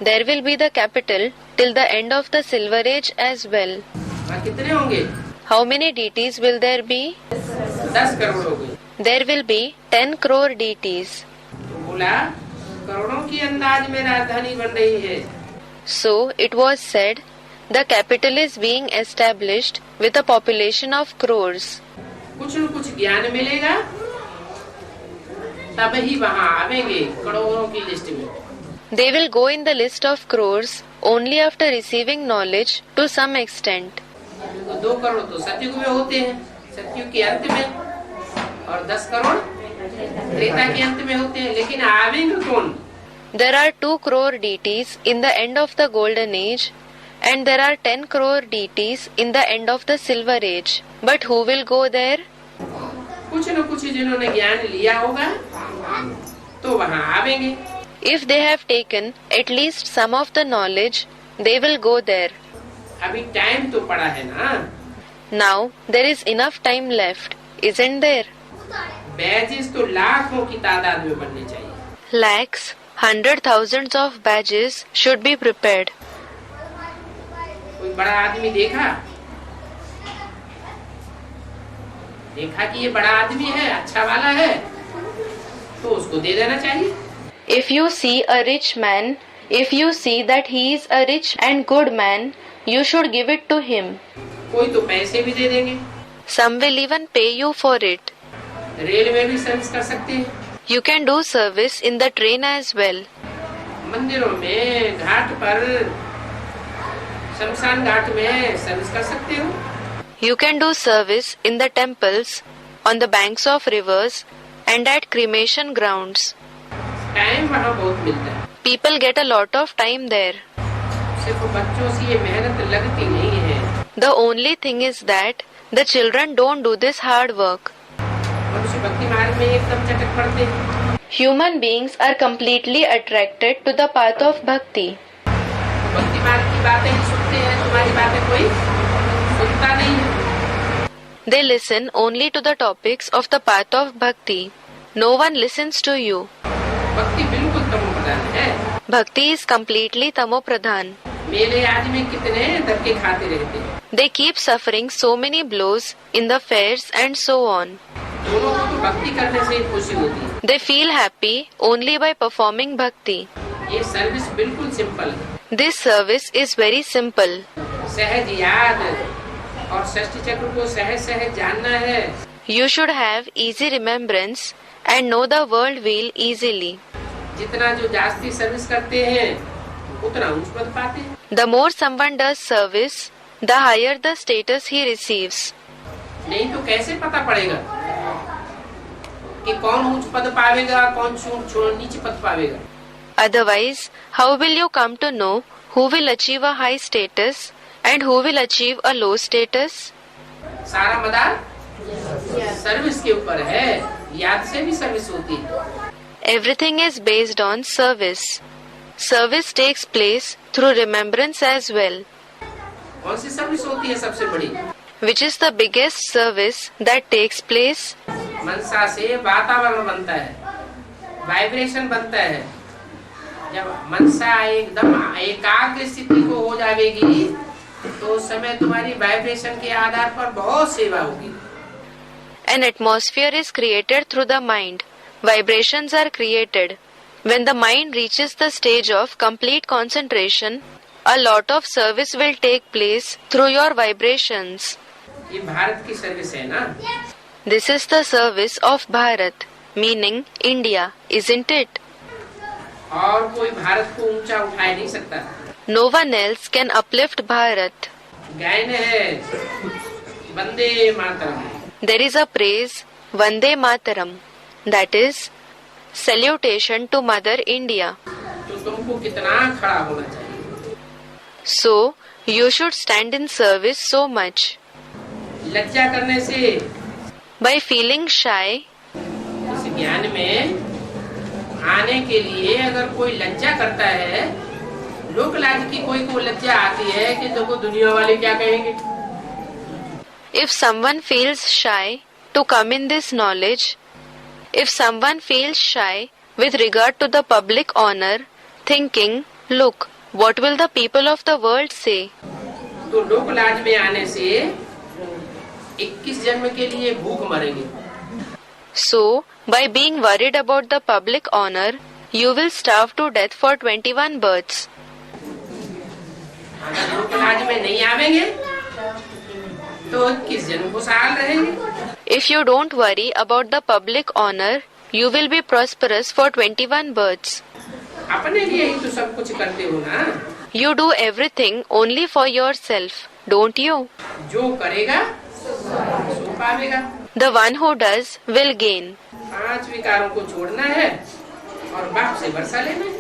There will be the capital till the end of the Silver Age as well. वहाँ कितने होंगे? How many deities will there be? 10 crore हो गए। There will be 10 crore deities. तो बोला करोड़ों की अंदाज में राजधानी बन रही है। So it was said, the capital is being established with a population of crores. कुछ न कुछ ज्ञान मिलेगा तब ही वहाँ आवेंगे करोड़ों की लिस्ट में। They will go in the list of crores only after receiving knowledge to some extent. 2 crore तो सतयुग में होते हैं, सतयुग के अंत में, और 10 करोड़ त्रेता के अंत में होते हैं, लेकिन आवेंगे कौन? There are 2 crore deities in the end of the golden age and there are 10 crore deities in the end of the silver age. But who will go there? कुछ न कुछ जिन्होंने ज्ञान लिया होगा तो वहाँ आवेंगे। If they have taken at least some of the knowledge, they will go there. अभी टाइम तो पड़ा है ना। Now there is enough time left, isn't there? Badges तो लाखों की तादाद में बनने चाहिए। Lakhs, 100,000s of badges should be prepared. कोई बड़ा आदमी देखा कि ये बड़ा आदमी है, अच्छा वाला है, तो उसको दे देना चाहिए। If you see a rich man, if you see that he is a rich and good man, you should give it to him. कोई तो पैसे भी दे देंगे। Some will even pay you for it. Rail में भी service कर सकते हैं। You can do service in the train as well. मंदिरों में, घाट पर, शमशान घाट में सर्विस कर सकते हो। You can do service in the temples, on the banks of rivers, and at cremation grounds. Time वहाँ बहुत मिलता है। People get a lot of time there. सिर्फ बच्चों से ये मेहनत लगती नहीं है। The only thing is that the children don't do this hard work. मनुष्य भक्ति मार्ग में एकदम चटक पड़ते हैं। Human beings are completely attracted to the path of bhakti. भक्ति मार्ग की बातें ही सुनते हैं, तुम्हारी बातें कोई सुनता नहीं है। They listen only to the topics of the path of bhakti. No one listens to you. भक्ति बिल्कुल तमो प्रधान है। Bhakti is completely tamopradhan. मेले आज में कितने धक्के खाते रहते हैं। They keep suffering so many blows in the fairs and so on. दोनों को तो भक्ति करने से ही खुशी होती है। They feel happy only by performing bhakti. ये सर्विस बिल्कुल सिंपल है। This service is very simple. सहज याद और षष्ठी चक्र को सहज सहज जानना है। You should have easy remembrance and know the world wheel easily. जितना जो जास्ती सर्विस करते हैं उतना ऊंच पद पाते हैं। The more someone does service, the higher the status he receives. नहीं तो कैसे पता पड़ेगा कि कौन ऊंच पद पावेगा, कौन नीचे पद पावेगा। Otherwise, how will you come to know who will achieve a high status and who will achieve a low status? सारा मदार सर्विस के ऊपर है। याद से भी सर्विस होती है। Everything is based on service. Service takes place through remembrance as well. कौन सी सर्विस होती है सबसे बड़ी? Which is the biggest service that takes place? मनसा से वातावरण बनता है, वाइब्रेशन बनता है। जब मनसा एकदम एकाग्र स्थिति को हो जाएगी तो उस समय तुम्हारी वाइब्रेशन के आधार पर बहुत सेवा होगी। An atmosphere is created through the mind. Vibrations are created. When the mind reaches the stage of complete concentration, a lot of service will take place through your vibrations. ये भारत की सर्विस है ना? This is the service of Bharat, meaning India, isn't it? और कोई भारत को ऊंचा उठा नहीं सकता। No one else can uplift Bharat. गायन है Vande Mataram. There is a praise, Vande Mataram, that is salutation to Mother India. तो तुमको कितना खड़ा होना चाहिए। So, you should stand in service so much. लज्जा करने से By feeling shy, इस ज्ञान में आने के लिए अगर कोई लज्जा करता है, लोक लाज की कोई को लज्जा आती है कि देखो दुनिया वाले क्या कहेंगे। if someone feels shy to come in this knowledge, if someone feels shy with regard to the public honor, thinking, look, what will the people of the world say? तो लोक लाज में आने से 21 जन्म के लिए भूख मरेंगे। So, by being worried about the public honor, you will starve to death for 21 births. अगर लोक लाज में नहीं आवेंगे तो 21 जन्म खुशहाल रहेंगे। If you don't worry about the public honor, you will be prosperous for 21 births. अपने लिए ही तो सब कुछ करते हो ना। You do everything only for yourself, don't you? जो करेगा सो पावेगा। The one who does will gain. 5 विकारों को छोड़ना है और बाप से वर्षा लेना है।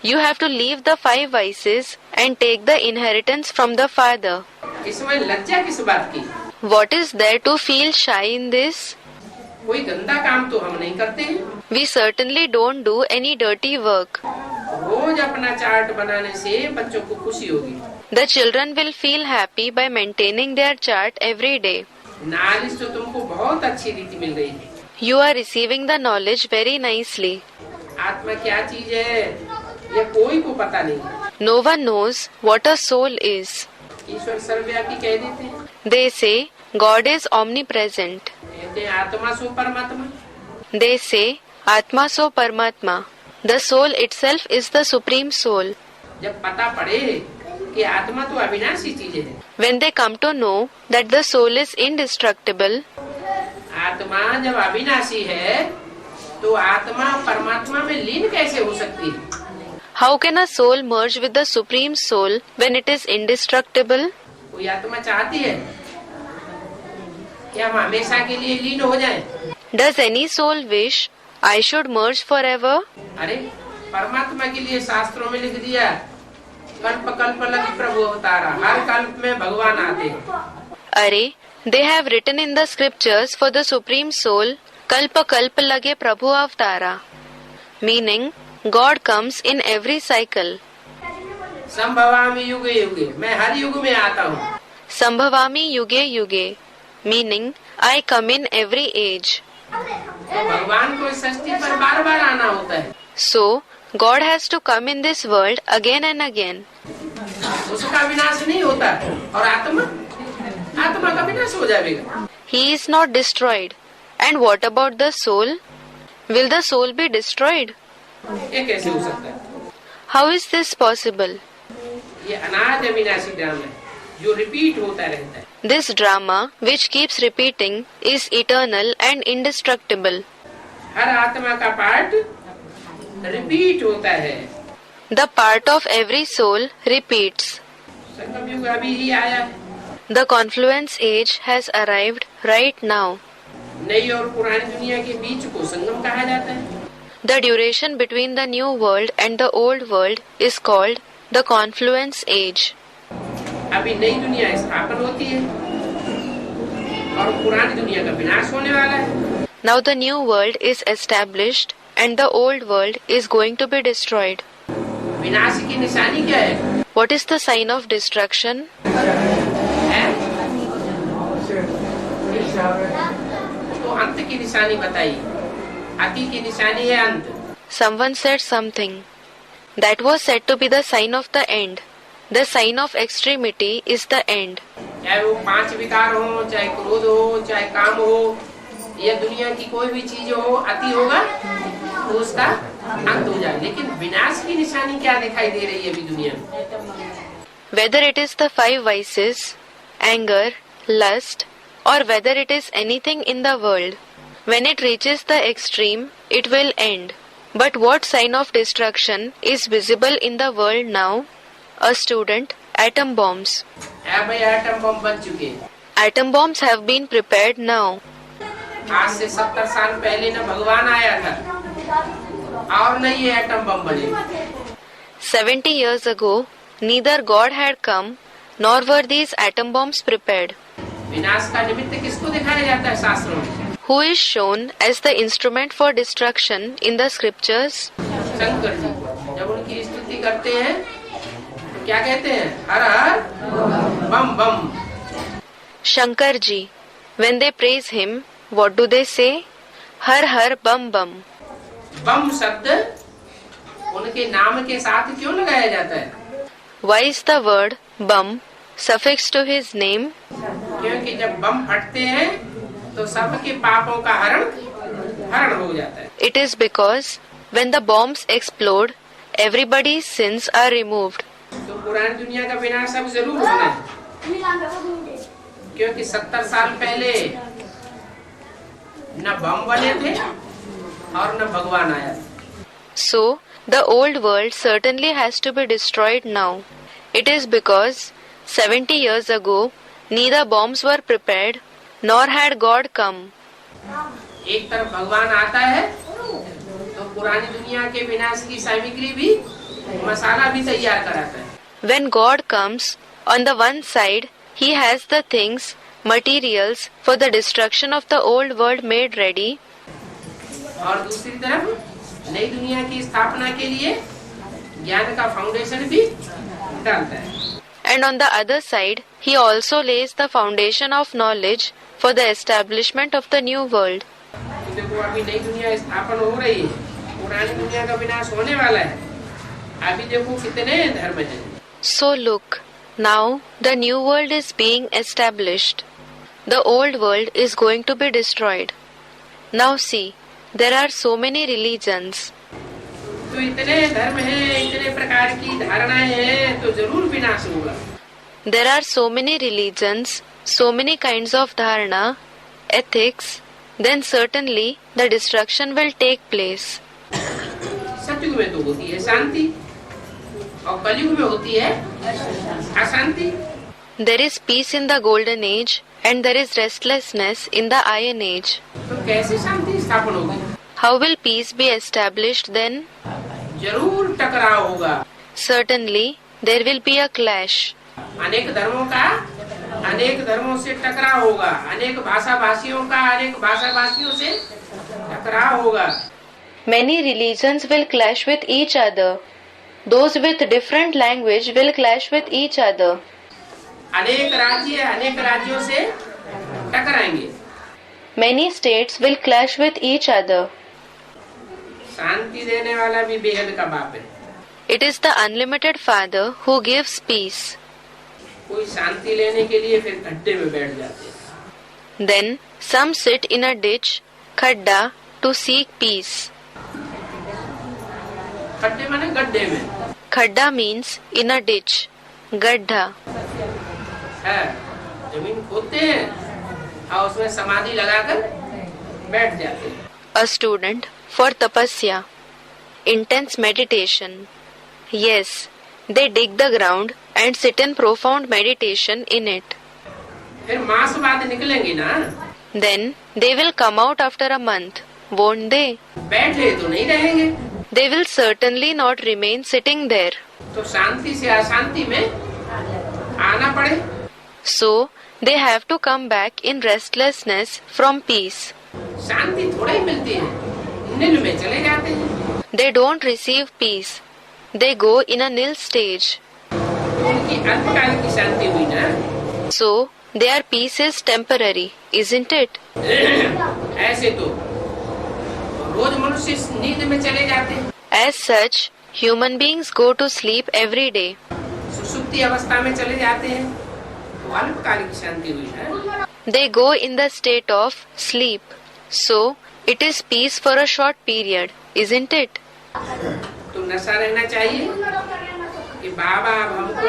You have to leave the 5 vices and take the inheritance from the father. इसमें लज्जा किस बात की? What is there to feel shy in this? कोई गंदा काम तो हम नहीं करते हैं। We certainly don't do any dirty work. रोज अपना चार्ट बनाने से बच्चों को खुशी होगी। The children will feel happy by maintaining their chart every day. Knowledge तो तुमको बहुत अच्छी रीति मिल रही है। You are receiving the knowledge very nicely. आत्मा क्या चीज है ये कोई को पता नहीं। No one knows what a soul is. ईश्वर सर्वव्यापी कह देते हैं। They say God is omnipresent. कहते हैं आत्मा सो परमात्मा। They say Atma so Paramatma. The soul itself is the supreme soul. जब पता पड़े कि आत्मा तो अविनाशी चीज है, When they come to know that the soul is indestructible, आत्मा जब अविनाशी है तो आत्मा परमात्मा में लीन कैसे हो सकती है? how can a soul merge with the supreme soul when it is indestructible? कोई आत्मा चाहती है कि हम हमेशा के लिए लीन हो जाएं? Does any soul wish I should merge forever? अरे परमात्मा के लिए शास्त्रों में लिख दिया कल्प कल्प लगी प्रभु अवतारा, हर कल्प में भगवान आते हैं। Array, they have written in the scriptures for the supreme soul, Kalpa Kalpa lage Prabhu Avatara. Meaning, God comes in every cycle. संभवामि युगे युगे, मैं हर युग में आता हूँ। Sambhavami yuge yuge. Meaning, I come in every age. तो भगवान को इस सृष्टि पर बार बार आना होता है। So, God has to come in this world again and again. उसका विनाश नहीं होता और आत्मा का विनाश हो जाएगा। He is not destroyed. And what about the soul? Will the soul be destroyed? ये कैसे हो सकता है? How is this possible? ये अनाद अविनाशी ड्रामा है जो रिपीट होता रहता है। This drama, which keeps repeating, is eternal and indestructible. हर आत्मा का पार्ट रिपीट होता है। The part of every soul repeats. संगम युग अभी ही आया है। The confluence age has arrived right now. नई और पुरानी दुनिया के बीच को संगम कहा जाता है। The duration between the new world and the old world is called the confluence age. अभी नई दुनिया स्थापन होती है और पुरानी दुनिया का विनाश होने वाला है। Now the new world is established and the old world is going to be destroyed. विनाश की निशानी क्या है? What is the sign of destruction? है? तो अंत की निशानी बताइए। अति की निशानी है अंत। Someone said something. That was said to be the sign of the end. The sign of extremity is the end. चाहे वो 5 विकार हो, चाहे क्रोध हो, चाहे काम हो, या दुनिया की कोई भी चीज हो, अति होगा तो उसका अंत हो जाए। लेकिन विनाश की निशानी क्या दिखाई दे रही है अभी दुनिया में? Whether it is the 5 vices, anger, lust, or whether it is anything in the world, when it reaches the extreme, it will end. But what sign of destruction is visible in the world now? A student, atom bombs. है भाई, atom bomb बन चुके हैं। Atom bombs have been prepared now. आज से 70 साल पहले न भगवान आया था और न ये एटम बम बने। 70 years ago, neither God had come, nor were these atom bombs prepared. विनाश का निमित्त किसको दिखाया जाता है शास्त्रों में? Who is shown as the instrument for destruction in the scriptures? Shankar ji. जब उनकी स्तुति करते हैं तो क्या कहते हैं? हर हर बम बम। Shankar ji. When they praise him, what do they say? Har har bum bum. बम शब्द उनके नाम के साथ क्यों लगाया जाता है? Why is the word bum suffixed to his name? क्योंकि जब बम फटते हैं तो सबके पापों का हरण हो जाता है। It is because when the bombs explode, everybody's sins are removed. तो पुरानी दुनिया का विनाश अब जरूर होना है, क्योंकि 70 साल पहले न बम बने थे और न भगवान आया। So, the old world certainly has to be destroyed now. It is because 70 years ago, neither bombs were prepared, nor had God come. एक तरफ भगवान आता है तो पुरानी दुनिया के विनाश की सामग्री भी, मसाला भी तैयार कराता है। When God comes, on the one side, He has the things, materials for the destruction of the old world made ready. और दूसरी तरफ नई दुनिया की स्थापना के लिए ज्ञान का फाउंडेशन भी डालता है। And on the other side, he also lays the foundation of knowledge for the establishment of the new world. तो देखो अभी नई दुनिया स्थापन हो रही है, पुरानी दुनिया का विनाश होने वाला है। अभी देखो कितने धर्म हैं। So look, now the new world is being established. The old world is going to be destroyed. Now see, there are so many religions. तो इतने धर्म हैं, इतने प्रकार की धारणाएं हैं, तो जरूर विनाश होगा। There are so many religions, so many kinds of dharana, ethics, then certainly the destruction will take place. सतयुग में तो होती है शांति और कलयुग में होती है अशांति। There is peace in the golden age and there is restlessness in the iron age. तो कैसे शांति स्थापन होगी? How will peace be established then? जरूर टकराव होगा। Certainly, there will be a clash. अनेक धर्मों से टकराव होगा, अनेक भाषा भाषियों से टकराव होगा। Many religions will clash with each other. Those with different language will clash with each other. अनेक राज्यों से टकराएंगे। Many states will clash with each other. शांति देने वाला भी बेहद का बाप है। It is the unlimited Father who gives peace. कोई शांति लेने के लिए फिर गड्ढे में बैठ जाते हैं। Then some sit in a ditch, khadda, to seek peace. खड्डे माने गड्ढे में। Khadda means in a ditch. Gaddha. है, जमीन खोदते हैं और उसमें समाधि लगाकर बैठ जाते हैं। A student for tapasya, intense meditation. Yes, they dig the ground and sit in profound meditation in it. फिर मास बाद निकलेंगे ना। Then they will come out after a month, won't they? बैठे तो नहीं रहेंगे। They will certainly not remain sitting there. तो शांति से अशांति में आना पड़े। So they have to come back in restlessness from peace. शांति थोड़ा ही मिलती है, नील में चले जाते हैं। They don't receive peace. They go in a nil stage. तो उनकी अल्पकाल की शांति हुई ना। So their peace is temporary, isn't it? ऐसे तो रोज मनुष्य नींद में चले जाते हैं। As such, human beings go to sleep every day. सुसुप्ति अवस्था में चले जाते हैं, तो अल्पकाल की शांति हुई ना। They go in the state of sleep. So it is peace for a short period, isn't it? तो नशा रहना चाहिए कि बाबा अब हमको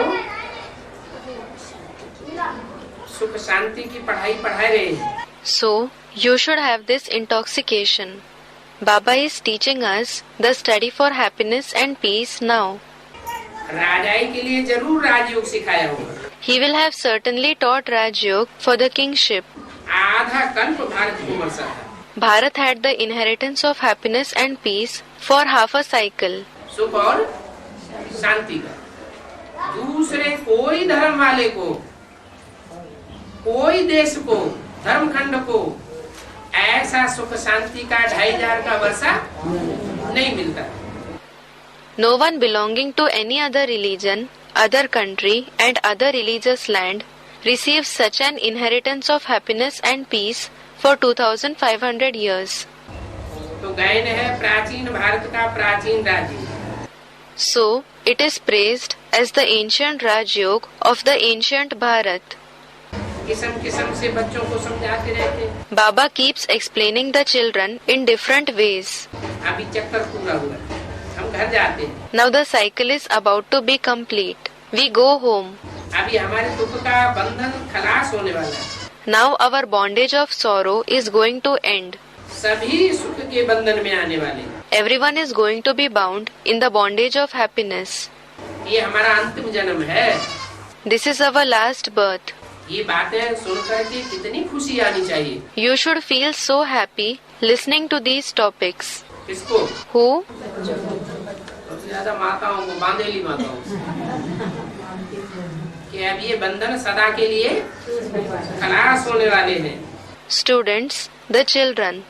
सुख शांति की पढ़ाई पढ़ा रहे हैं। So you should have this intoxication. Baba is teaching us the study for happiness and peace now. राजाई के लिए जरूर राजयोग सिखाया होगा। He will have certainly taught Rajyog for the kingship. आधा कल्प भारत को बरसा था। Bharat had the inheritance of happiness and peace for half a cycle. सुख और शांति का। दूसरे कोई धर्म वाले को, कोई देश को, धर्मखंड को ऐसा सुख शांति का 2500 का वर्षा नहीं मिलता। No one belonging to any other religion, other country and other religious land receives such an inheritance of happiness and peace for 2500 years. तो गायन है प्राचीन भारत का प्राचीन राज्य। So it is praised as the ancient Rajyog of the ancient Bharat. किस्म किस्म से बच्चों को समझाते रहते हैं। Baba keeps explaining the children in different ways. अभी चक्कर पूरा हुआ, हम घर जाते हैं। Now the cycle is about to be complete. We go home. अभी हमारे दुख का बंधन खलास होने वाला है। Now our bondage of sorrow is going to end. सभी सुख के बंधन में आने वाले हैं। Everyone is going to be bound in the bondage of happiness. ये हमारा अंतिम जन्म है। This is our last birth. ये बातें सुनकर के कितनी खुशी आनी चाहिए। You should feel so happy listening to these topics. किसको? Who? सबसे ज्यादा माताओं को, बांधेली माताओं को। कि अब ये बंधन सदा के लिए खलास होने वाले हैं। Students, the children,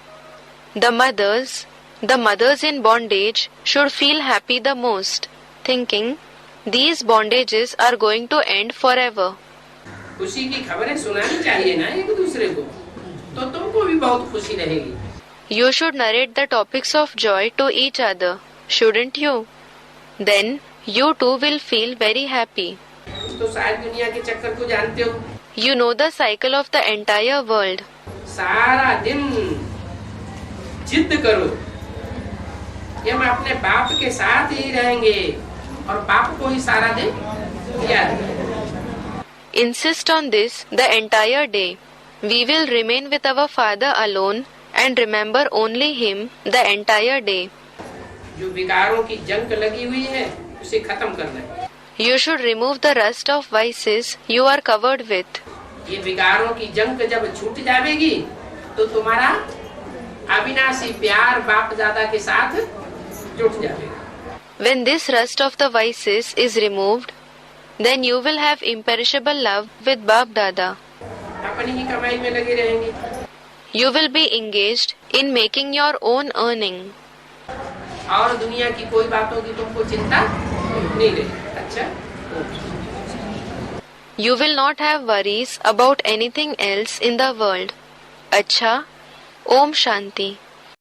the mothers in bondage should feel happy the most. thinking, these bondages are going to end forever. खुशी की खबरें सुनानी चाहिए ना एक दूसरे को, तो तुमको भी बहुत खुशी रहेगी. You should narrate the topics of joy to each other, shouldn't you? Then you too will feel very happy. तो सारी दुनिया के चक्कर को जानते हो. You know the cycle of the entire world. सारा दिन जिद करो कि हम अपने बाप के साथ ही रहेंगे और बाप को ही सारा दिन याद करें. Insist on this the entire day. We will remain with our father alone and remember only him the entire day. जो विकारों की जंग लगी हुई है उसे खत्म करना है. You should remove the rust of vices you are covered with. ये विकारों की जंग जब छूट जाएगी तो तुम्हारा अविनाशी प्यार बाप दादा के साथ जुट जाएगा. When this rust of the vices is removed, then you will have imperishable love with Bap Dada. अपनी ही कमाई में लगे रहेंगे. You will be engaged in making your own earning. और दुनिया की कोई बातों की तुमको चिंता नहीं रहेगी. अच्छा, You will not have worries about anything else in the world. Acha, Om Shanti.